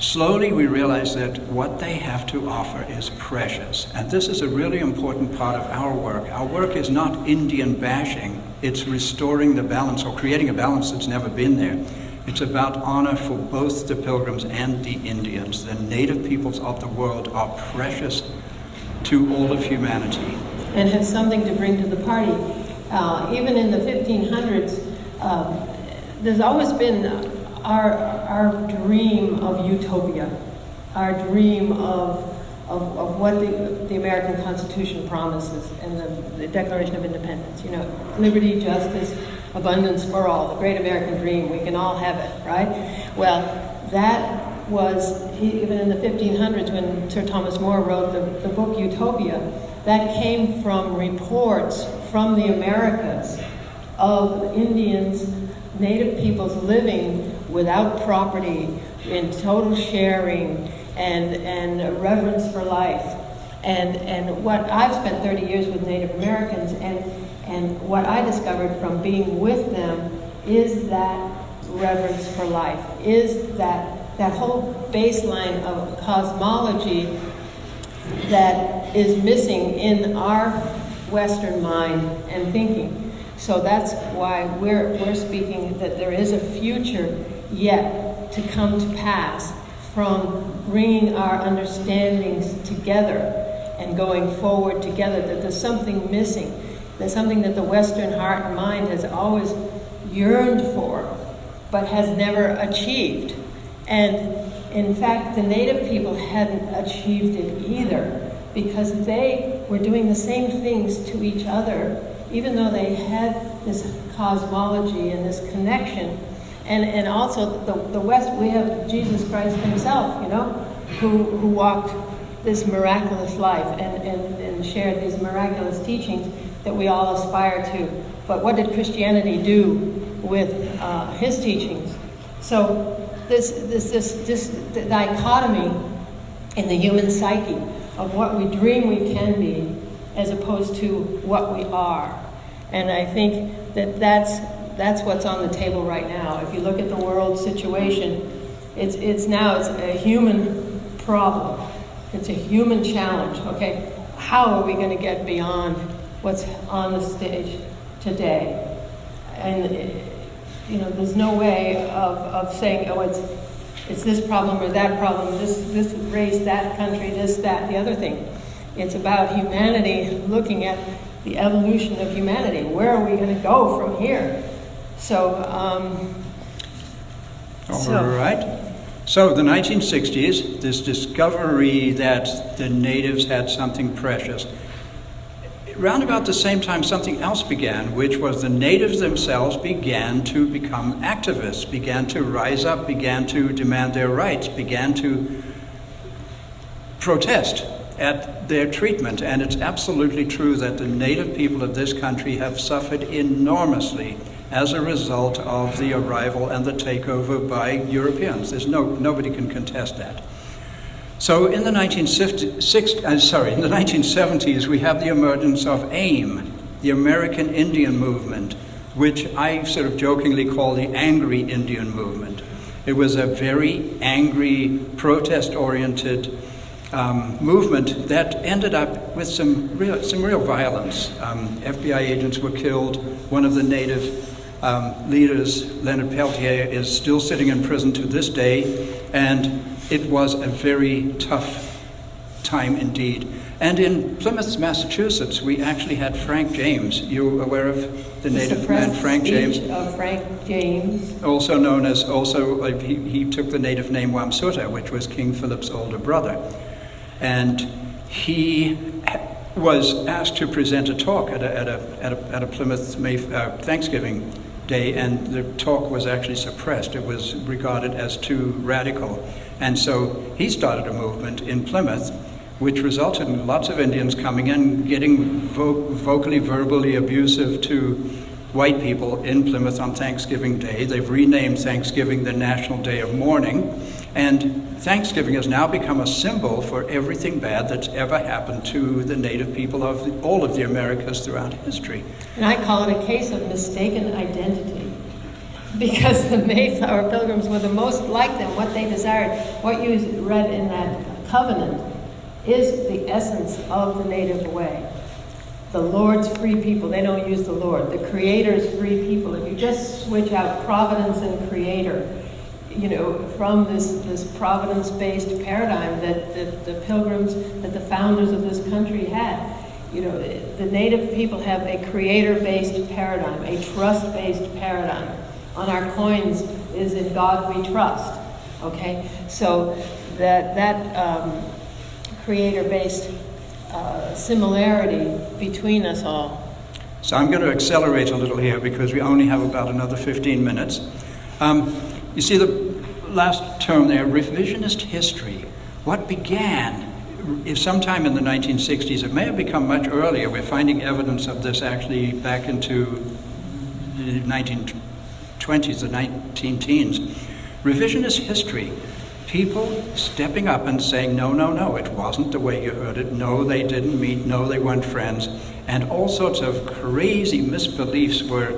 Speaker 2: Slowly we realized that what they have to offer is precious. And this is a really important part of our work. Our work is not Indian bashing. It's restoring the balance, or creating a balance that's never been there. It's about honor for both the Pilgrims and the Indians. The native peoples of the world are precious to all of humanity.
Speaker 1: And have something to bring to the party. Even in the 1500s, there's always been our dream of utopia, our dream of what the American Constitution promises, and the Declaration of Independence. You know, liberty, justice, abundance for all, the great American dream. We can all have it, right? Well, that was, even in the 1500s when Sir Thomas More wrote the book Utopia, that came from reports from the Americas of Indians, native peoples living without property, in total sharing, and reverence for life. And what I've spent 30 years with Native Americans, and what I discovered from being with them is that reverence for life, is that whole baseline of cosmology that is missing in our Western mind and thinking. So that's why we're speaking that there is a future yet to come to pass from bringing our understandings together and going forward together, that there's something missing. There's something that the Western heart and mind has always yearned for, but has never achieved. And in fact, the native people hadn't achieved it either, because they were doing the same things to each other, even though they had this cosmology and this connection. And also the West, we have Jesus Christ himself, who walked this miraculous life and shared these miraculous teachings that we all aspire to. But what did Christianity do with his teachings? So this dichotomy in the human psyche of what we dream we can be as opposed to what we are. And I think that's what's on the table right now. If you look at the world situation, it's a human problem. It's a human challenge. Okay, how are we going to get beyond what's on the stage today? And there's no way of saying, oh, it's this problem or that problem, this race, that country, this, that, the other thing. It's about humanity, looking at the evolution of humanity. Where are we going to go from here? So,
Speaker 2: all right. So the 1960s, this discovery that the natives had something precious. Around about the same time, something else began, which was the natives themselves began to become activists, began to rise up, began to demand their rights, began to protest at their treatment. And it's absolutely true that the native people of this country have suffered enormously as a result of the arrival and the takeover by Europeans. Nobody can contest that. So in the 1970s, we have the emergence of AIM, the American Indian Movement, which I sort of jokingly call the Angry Indian Movement. It was a very angry, protest-oriented movement that ended up with some real violence. FBI agents were killed. One of the native leaders, Leonard Peltier, is still sitting in prison to this day, and it was a very tough time indeed. And in Plymouth, Massachusetts, we actually had Frank James. You aware of the native man Frank James?
Speaker 1: Of Frank James.
Speaker 2: Also known as, he took the native name Wamsuta, which was King Philip's older brother. And he was asked to present a talk at a Plymouth Thanksgiving Day, and the talk was actually suppressed. It was regarded as too radical. And so he started a movement in Plymouth, which resulted in lots of Indians coming in, getting vocally, verbally abusive to white people in Plymouth on Thanksgiving Day. They've renamed Thanksgiving the National Day of Mourning, and Thanksgiving has now become a symbol for everything bad that's ever happened to the native people of all of the Americas throughout history.
Speaker 1: And I call it a case of mistaken identity, because the Mayflower Pilgrims were the most like them, what they desired. What you read in that covenant is the essence of the native way. The Lord's free people, they don't use the Lord. The Creator's free people. If you just switch out providence and Creator, from this providence-based paradigm that the Pilgrims, that the founders of this country had, the native people have a Creator-based paradigm, a trust-based paradigm. On our coins is "In God We Trust." Okay, so that Creator-based similarity between us all.
Speaker 2: So I'm going to accelerate a little here because we only have about another 15 minutes. You see, last term there, revisionist history. What began sometime in the 1960s, it may have become much earlier. We're finding evidence of this actually back into the 1920s, the 19-teens. Revisionist history, people stepping up and saying, no, no, no, it wasn't the way you heard it. No, they didn't meet. No, they weren't friends. And all sorts of crazy misbeliefs were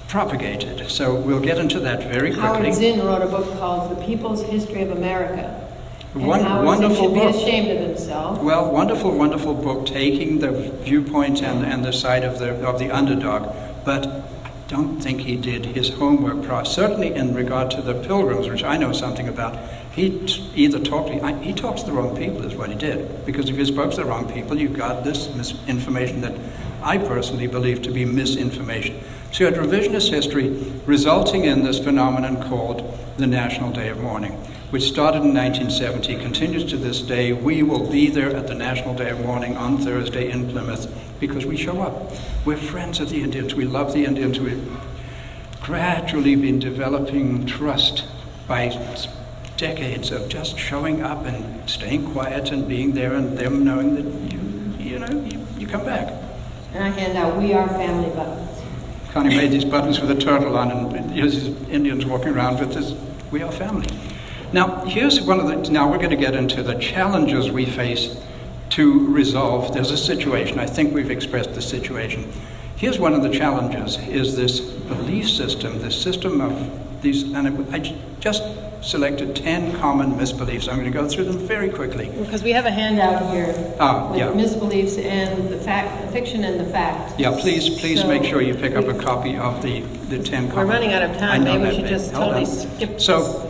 Speaker 2: propagated. So we'll get into that very quickly.
Speaker 1: Howard Zinn wrote a book called The People's History of America. And
Speaker 2: Wonderful
Speaker 1: should
Speaker 2: book.
Speaker 1: be ashamed of himself.
Speaker 2: Well, wonderful, wonderful book, taking the viewpoint and the side of the underdog. But I don't think he did his homework. Certainly in regard to the Pilgrims, which I know something about, he talked to the wrong people is what he did. Because if he spoke to the wrong people, you got this misinformation that I personally believe to be misinformation. So you had revisionist history resulting in this phenomenon called the National Day of Mourning, which started in 1970, continues to this day. We will be there at the National Day of Mourning on Thursday in Plymouth because we show up. We're friends of the Indians. We love the Indians. We've gradually been developing trust by decades of just showing up and staying quiet and being there and them knowing that you come back.
Speaker 1: And I hand out We Are Family buttons.
Speaker 2: Connie made these buttons with a turtle on and uses Indians walking around with this We Are Family. Now, now we're going to get into the challenges we face to resolve. There's a situation. I think we've expressed the situation. Here's one of the challenges, is this belief system, this system of these, and I just selected 10 common misbeliefs. I'm going to go through them very quickly.
Speaker 1: Because we have a handout here with
Speaker 2: yeah.
Speaker 1: misbeliefs and the fiction and the fact.
Speaker 2: Yeah, please make sure you pick up a copy of the 10 common.
Speaker 1: We're running out of time. Maybe we should just totally
Speaker 2: skip
Speaker 1: this.
Speaker 2: So,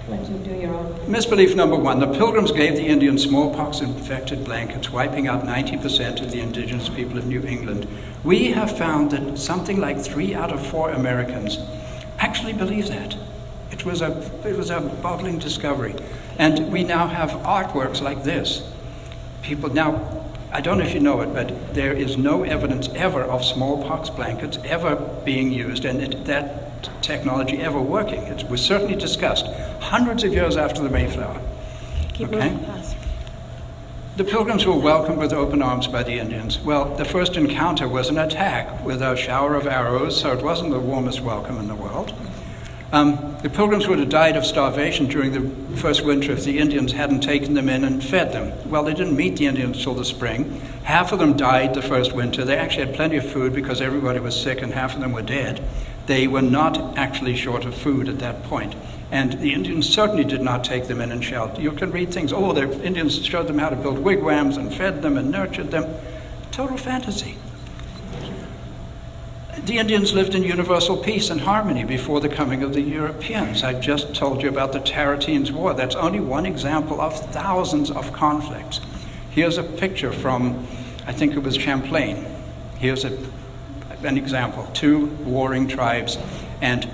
Speaker 1: do your own.
Speaker 2: Misbelief number 1. The Pilgrims gave the Indians smallpox-infected blankets, wiping out 90% of the indigenous people of New England. We have found that something like 3 out of 4 Americans actually believe that. It was a boggling discovery. And we now have artworks like this. Now, I don't know if you know it, but there is no evidence ever of smallpox blankets ever being used, and that technology ever working. It was certainly discussed hundreds of years after the Mayflower.
Speaker 1: Keep moving past.
Speaker 2: The Pilgrims were welcomed with open arms by the Indians. Well, the first encounter was an attack with a shower of arrows, so it wasn't the warmest welcome in the world. The Pilgrims would have died of starvation during the first winter if the Indians hadn't taken them in and fed them. Well, they didn't meet the Indians until the spring. Half of them died the first winter. They actually had plenty of food because everybody was sick and half of them were dead. They were not actually short of food at that point. And the Indians certainly did not take them in and shelter. You can read things, the Indians showed them how to build wigwams and fed them and nurtured them. Total fantasy. The Indians lived in universal peace and harmony before the coming of the Europeans. I've just told you about the Tarleton's War. That's only one example of thousands of conflicts. Here's a picture from, I think it was Champlain. Here's an example, 2 warring tribes, and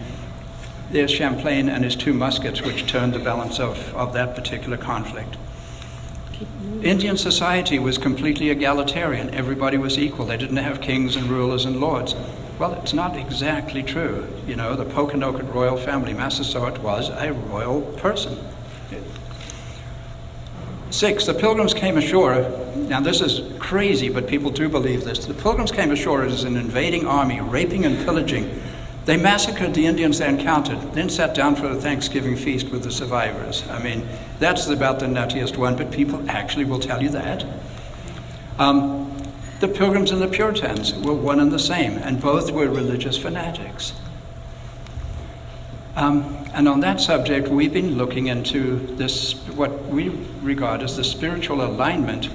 Speaker 2: there's Champlain and his 2 muskets, which turned the balance of that particular conflict. Indian society was completely egalitarian. Everybody was equal. They didn't have kings and rulers and lords. Well, it's not exactly true. The Pokanoket royal family, Massasoit, was a royal person. 6, the Pilgrims came ashore. Now, this is crazy, but people do believe this. The Pilgrims came ashore as an invading army, raping and pillaging. They massacred the Indians they encountered, then sat down for a Thanksgiving feast with the survivors. I mean, that's about the nuttiest one, but people actually will tell you that. The Pilgrims and the Puritans were one and the same, and both were religious fanatics. And on that subject, we've been looking into this, what we regard as the spiritual alignment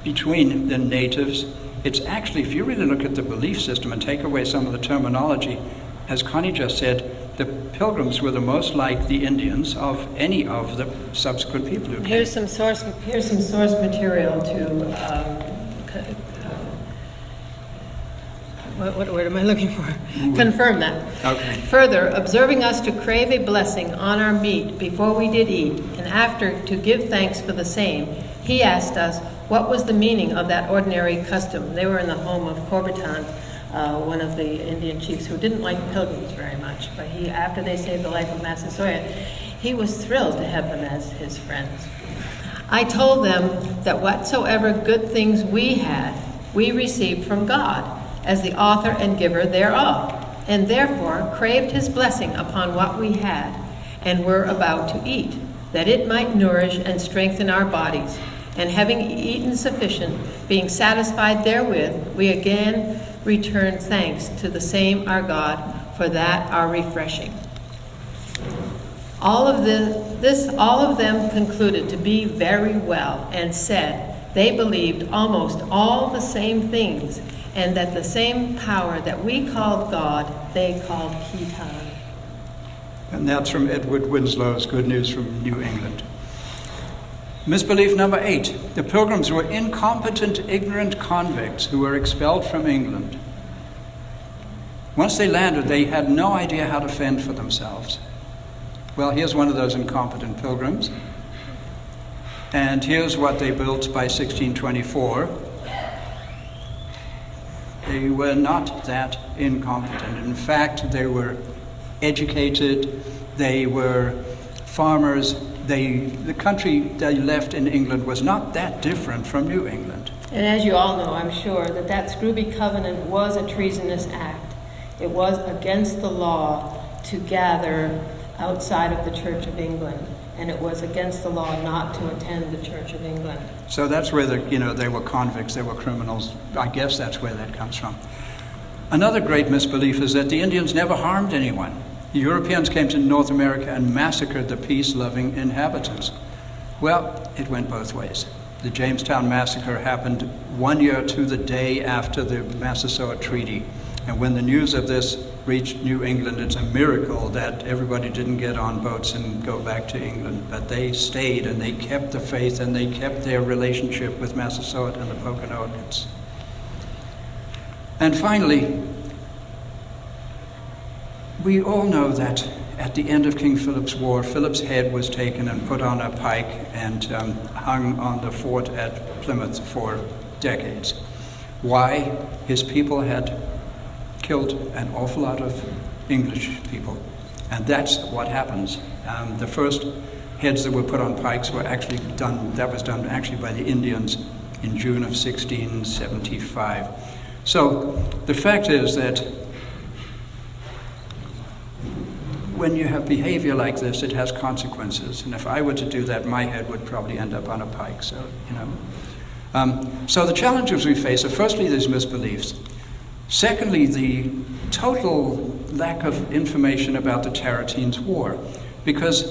Speaker 2: between the natives. It's actually, if you really look at the belief system and take away some of the terminology, as Connie just said, the Pilgrims were the most like the Indians of any of the subsequent people who came.
Speaker 1: Here's some source material to what word am I looking for? Confirm that.
Speaker 2: Okay.
Speaker 1: Further, observing us to crave a blessing on our meat before we did eat, and after to give thanks for the same, he asked us what was the meaning of that ordinary custom. They were in the home of Corbitan. one of the Indian chiefs who didn't like pilgrims very much, but after they saved the life of Massasoit, he was thrilled to have them as his friends. I told them that whatsoever good things we had, we received from God, as the author and giver thereof, and therefore craved his blessing upon what we had, and were about to eat, that it might nourish and strengthen our bodies. And having eaten sufficient, being satisfied therewith, we again return thanks to the same our God for that our refreshing. All of them concluded to be very well, and said they believed almost all the same things, and that the same power that we called God, they called Khitan.
Speaker 2: And that's from Edward Winslow's Good News from New England. Misbelief number 8. The Pilgrims were incompetent, ignorant convicts who were expelled from England. Once they landed, they had no idea how to fend for themselves. Well, here's one of those incompetent pilgrims. And here's what they built by 1624. They were not that incompetent. In fact, they were educated, they were farmers. The country they left in England was not that different from New England.
Speaker 1: And as you all know, I'm sure, that Scrooby Covenant was a treasonous act. It was against the law to gather outside of the Church of England, and it was against the law not to attend the Church of England.
Speaker 2: So that's where they were convicts, they were criminals. I guess that's where that comes from. Another great misbelief is that the Indians never harmed anyone. The Europeans came to North America and massacred the peace-loving inhabitants. Well, it went both ways. The Jamestown Massacre happened 1 year to the day after the Massasoit Treaty. And when the news of this reached New England, it's a miracle that everybody didn't get on boats and go back to England. But they stayed and they kept the faith and they kept their relationship with Massasoit and the Pokanokets. And finally, we all know that at the end of King Philip's War, Philip's head was taken and put on a pike and hung on the fort at Plymouth for decades. Why? His people had killed an awful lot of English people. And that's what happens. The first heads that were put on pikes were actually done by the Indians in June of 1675. So the fact is that when you have behavior like this, it has consequences. And if I were to do that, my head would probably end up on a pike. So, so the challenges we face are firstly these misbeliefs. Secondly, the total lack of information about the Tarleton's War. Because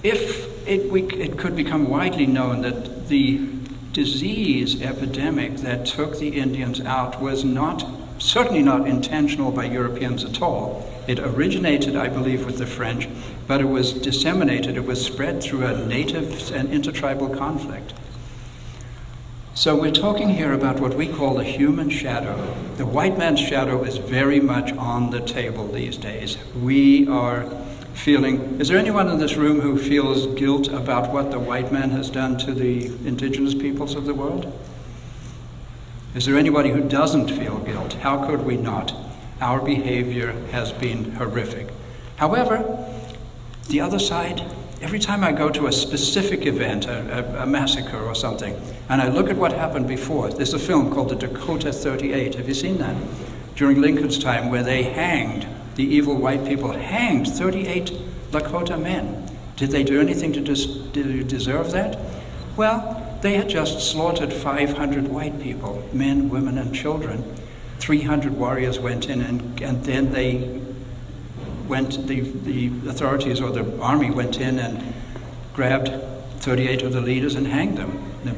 Speaker 2: if it could become widely known that the disease epidemic that took the Indians out was certainly not intentional by Europeans at all. It originated, I believe, with the French, but it was disseminated, it was spread through a native and intertribal conflict. So we're talking here about what we call the human shadow. The white man's shadow is very much on the table these days. We are feeling, is there anyone in this room who feels guilt about what the white man has done to the indigenous peoples of the world? Is there anybody who doesn't feel guilt? How could we not? Our behavior has been horrific. However, the other side, every time I go to a specific event, a massacre or something, and I look at what happened before, there's a film called The Dakota 38. Have you seen that? During Lincoln's time, where they hanged, the evil white people hanged 38 Lakota men. Did they do anything to deserve that? Well, they had just slaughtered 500 white people, men, women, and children. 300 warriors went in, and then the authorities or the army went in and grabbed 38 of the leaders and hanged them. The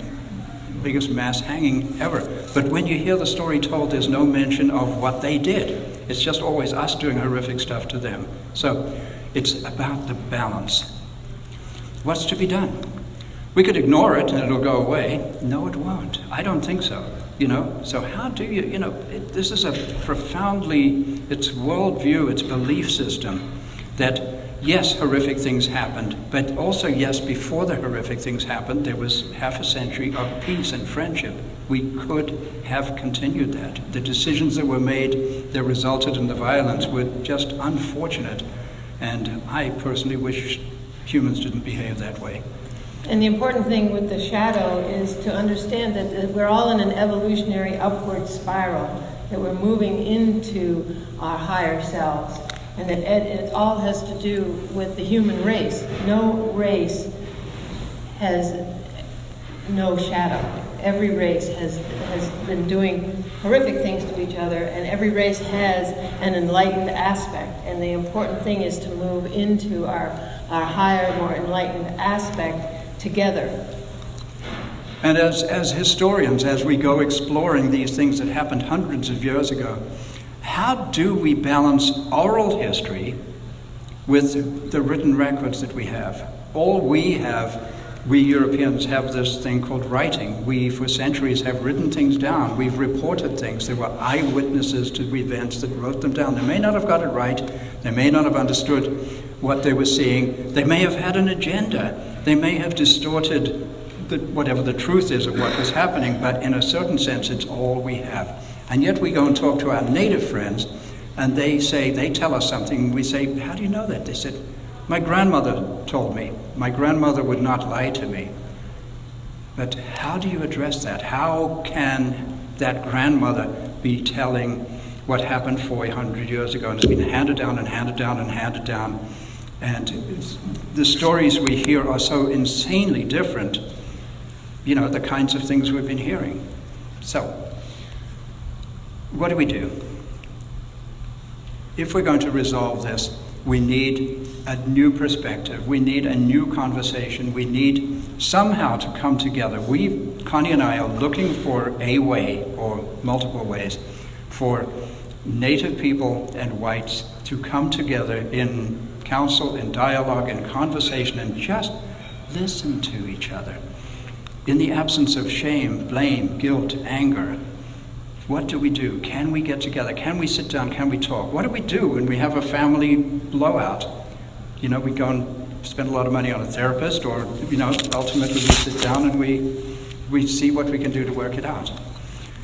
Speaker 2: biggest mass hanging ever. But when you hear the story told, there's no mention of what they did. It's just always us doing horrific stuff to them. So it's about the balance. What's to be done? We could ignore it and it'll go away. No, it won't. I don't think so. So how do you, this is a profoundly, it's worldview, it's belief system that yes, horrific things happened, but also, yes, before the horrific things happened, there was half a century of peace and friendship. We could have continued that. The decisions that were made that resulted in the violence were just unfortunate, and I personally wish humans didn't behave that way.
Speaker 1: And the important thing with the shadow is to understand that we're all in an evolutionary upward spiral, that we're moving into our higher selves, and that it all has to do with the human race. No race has no shadow. Every race has been doing horrific things to each other, and every race has an enlightened aspect. And the important thing is to move into our higher, more enlightened aspect together.
Speaker 2: And as historians, as we go exploring these things that happened hundreds of years ago, how do we balance oral history with the written records that we have? All we have, we Europeans have this thing called writing. We, for centuries, have written things down. We've reported things. There were eyewitnesses to events that wrote them down. They may not have got it right. They may not have understood what they were seeing. They may have had an agenda. They may have distorted whatever the truth is of what was happening, but in a certain sense, it's all we have. And yet we go and talk to our native friends, and they tell us something, and we say, how do you know that? They said, my grandmother told me. My grandmother would not lie to me. But how do you address that? How can that grandmother be telling what happened 400 years ago, and it's been handed down and handed down and handed down? And the stories we hear are so insanely different, the kinds of things we've been hearing. So, what do? If we're going to resolve this, we need a new perspective. We need a new conversation. We need somehow to come together. Connie and I are looking for a way, or multiple ways, for Native people and whites to come together in council, in dialogue, in conversation, and just listen to each other. In the absence of shame, blame, guilt, anger, what do we do? Can we get together? Can we sit down? Can we talk? What do we do when we have a family blowout? We go and spend a lot of money on a therapist, or, ultimately we sit down and we see what we can do to work it out.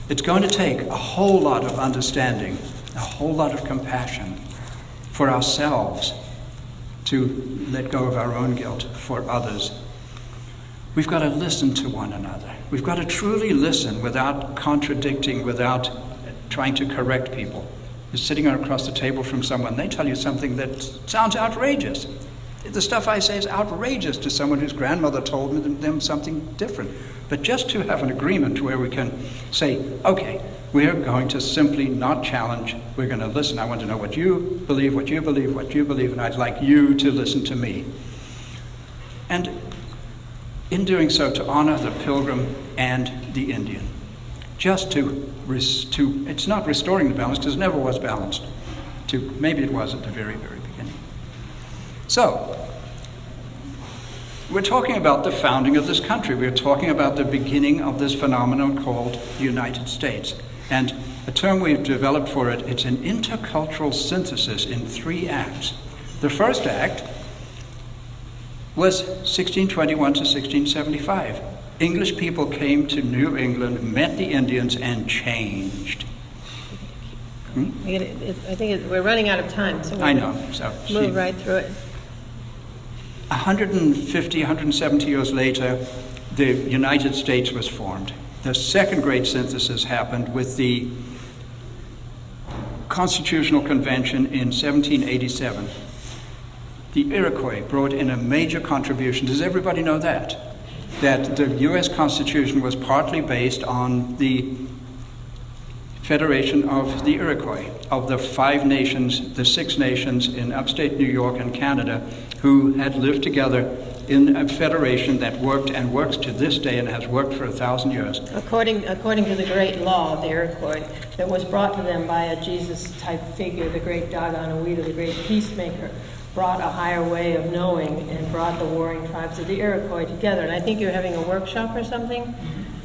Speaker 2: It's going to take a whole lot of understanding, a whole lot of compassion for ourselves to let go of our own guilt for others. We've got to listen to one another. We've got to truly listen without contradicting, without trying to correct people. You're sitting across the table from someone, they tell you something that sounds outrageous. The stuff I say is outrageous to someone whose grandmother told them something different. But just to have an agreement where we can say, okay, we're going to simply not challenge, we're going to listen. I want to know what you believe, and I'd like you to listen to me. And in doing so, to honor the Pilgrim and the Indian. Just it's not restoring the balance, because it never was balanced. Maybe it was at the very, very beginning. So, we're talking about the founding of this country. We're talking about the beginning of this phenomenon called the United States. And a term we've developed for it, it's an intercultural synthesis in 3 acts. The first act was 1621 to 1675. English people came to New England, met the Indians, and changed.
Speaker 1: I think we're running out of time, so
Speaker 2: I know. So
Speaker 1: move right through it.
Speaker 2: 150, 170 years later, the United States was formed. The second great synthesis happened with the Constitutional Convention in 1787. The Iroquois brought in a major contribution. Does everybody know that? That the U.S. Constitution was partly based on the Federation of the Iroquois, of the 5 nations, the 6 nations in upstate New York and Canada, who had lived together in a federation that worked and works to this day and has worked for 1,000 years.
Speaker 1: According to the great law of the Iroquois that was brought to them by a Jesus-type figure, the great Daganoweda, the great peacemaker, brought a higher way of knowing and brought the warring tribes of the Iroquois together. And I think you're having a workshop or something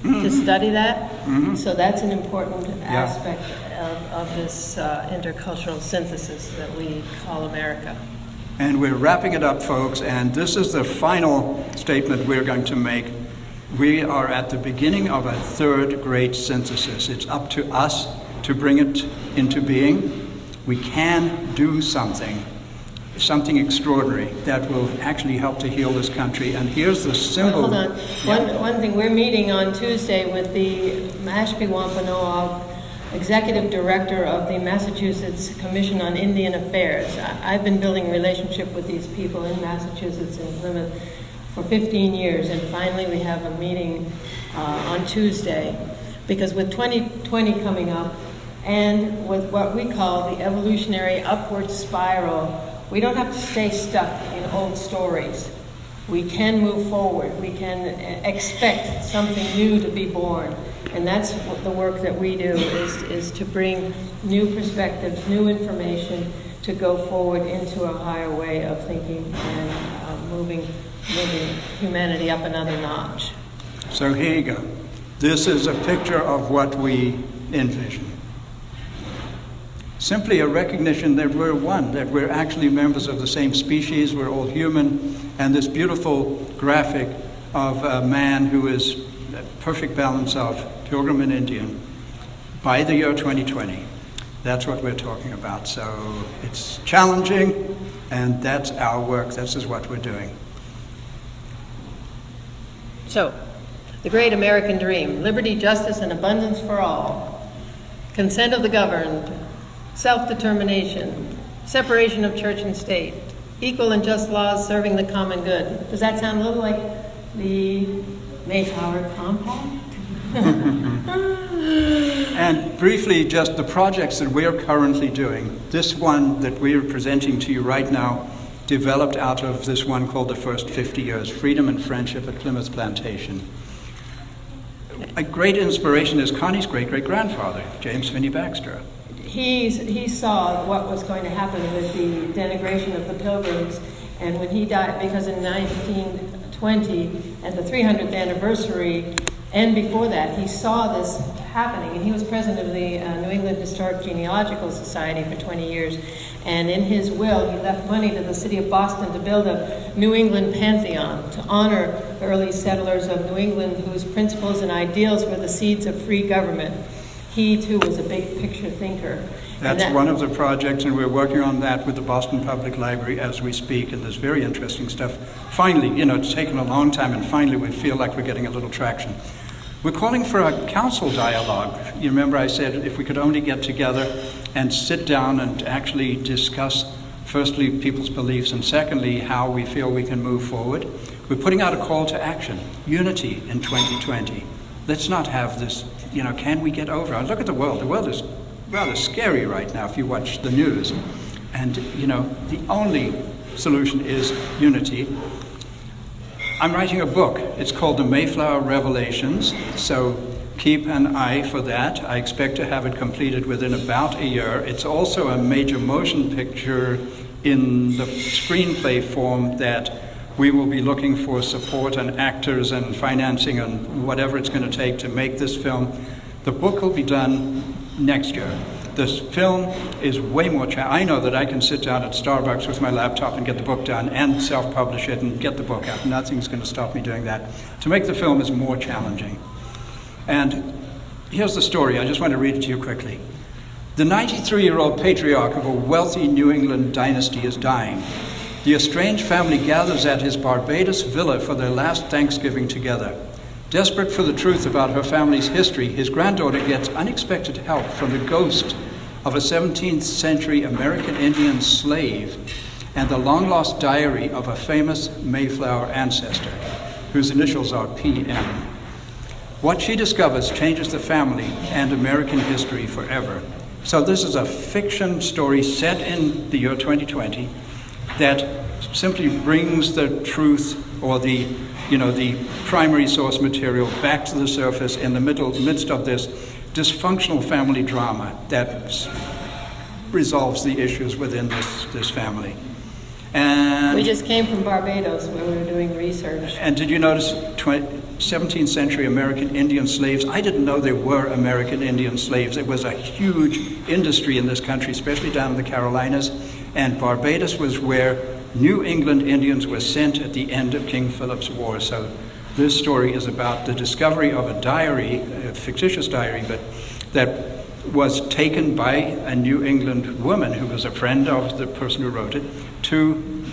Speaker 1: to study that. Mm-hmm. So that's an important aspect of this intercultural synthesis that we call America.
Speaker 2: And we're wrapping it up, folks, and this is the final statement we're going to make. We are at the beginning of a third great synthesis. It's up to us to bring it into being. We can do something extraordinary that will actually help to heal this country. And here's the symbol.
Speaker 1: Hold on. One thing, we're meeting on Tuesday with the Mashpee Wampanoag Executive Director of the Massachusetts Commission on Indian Affairs. I've been building a relationship with these people in Massachusetts and Plymouth for 15 years, and finally we have a meeting on Tuesday, because with 2020 coming up and with what we call the evolutionary upward spiral, we don't have to stay stuck in old stories. We can move forward. We can expect something new to be born. And that's what the work that we do is to bring new perspectives, new information to go forward into a higher way of thinking and moving humanity up another notch.
Speaker 2: So here you go. This is a picture of what we envision. Simply a recognition that we're one, that we're actually members of the same species, we're all human, and this beautiful graphic of a man who is a perfect balance of Pilgrim and Indian by the year 2020. That's what we're talking about. So it's challenging, and that's our work. This is what we're doing.
Speaker 1: So, the great American dream: liberty, justice, and abundance for all, consent of the governed, self-determination, separation of church and state, equal and just laws serving the common good. Does that sound a little like the Mayflower Compact?
Speaker 2: And briefly, just the projects that we're currently doing. This one that we're presenting to you right now developed out of this one called The First 50 Years, Freedom and Friendship at Plymouth Plantation. A great inspiration is Connie's great-great-grandfather, James Finney Baxter.
Speaker 1: He saw what was going to happen with the denigration of the Pilgrims, and when he died, because in 1920, at the 300th anniversary, and before that, he saw this happening, and he was president of the New England Historic Genealogical Society for 20 years, and in his will, he left money to the city of Boston to build a New England pantheon to honor the early settlers of New England whose principles and ideals were the seeds of free government. He, too, was a big picture thinker.
Speaker 2: That's one of the projects, and we're working on that with the Boston Public Library as we speak, and there's very interesting stuff. Finally, it's taken a long time, and finally we feel like we're getting a little traction. We're calling for a council dialogue. You remember I said if we could only get together and sit down and actually discuss, firstly, people's beliefs, and secondly, how we feel we can move forward. We're putting out a call to action, unity in 2020. Let's not have this, can we get over it? Look at the world. The world is rather scary right now if you watch the news. And, the only solution is unity. I'm writing a book. It's called The Mayflower Revelations, so keep an eye for that. I expect to have it completed within about a year. It's also a major motion picture in the screenplay form that we will be looking for support and actors and financing and whatever it's going to take to make this film. The book will be done next year. This film is way more I know that I can sit down at Starbucks with my laptop and get the book done and self-publish it and get the book out. Nothing's going to stop me doing that. To make the film is more challenging. And here's the story. I just want to read it to you quickly. The 93-year-old patriarch of a wealthy New England dynasty is dying. The estranged family gathers at his Barbados villa for their last Thanksgiving together. Desperate for the truth about her family's history, his granddaughter gets unexpected help from the ghost of a 17th century American Indian slave and the long-lost diary of a famous Mayflower ancestor, whose initials are PM. What she discovers changes the family and American history forever. So this is a fiction story set in the year 2020 that simply brings the truth or the primary source material back to the surface in the midst of this dysfunctional family drama that resolves the issues within this family. And
Speaker 1: we just came from Barbados where we were doing research.
Speaker 2: And did you notice 17th century American Indian slaves? I didn't know there were American Indian slaves. It was a huge industry in this country, especially down in the Carolinas. And Barbados was where New England Indians were sent at the end of King Philip's War. So this story is about the discovery of a diary, a fictitious diary, but that was taken by a New England woman who was a friend of the person who wrote it to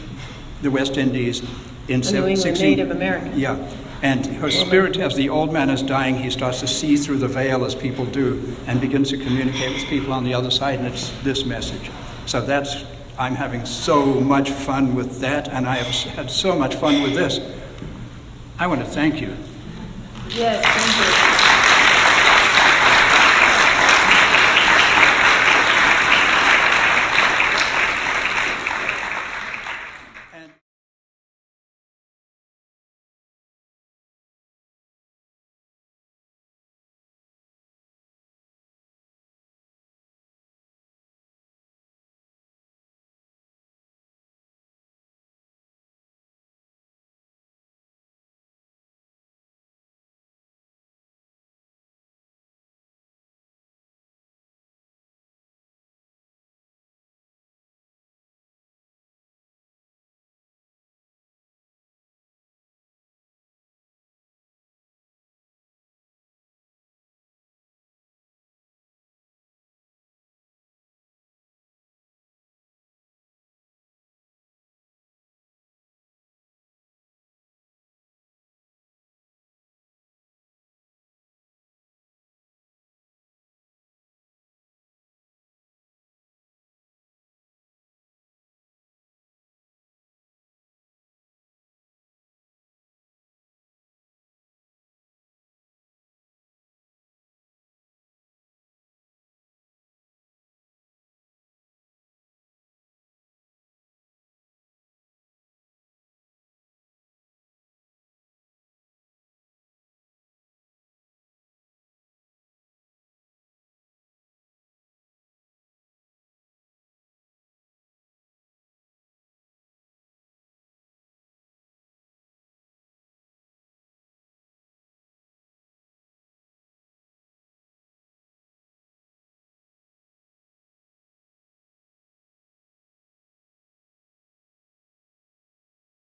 Speaker 2: the West Indies in
Speaker 1: A New England Native American.
Speaker 2: Yeah. And her spirit, as the old man is dying, he starts to see through the veil as people do and begins to communicate with people on the other side, and it's this message. So I'm having so much fun with that, and I have had so much fun with this. I want to thank you.
Speaker 1: Yes, thank you.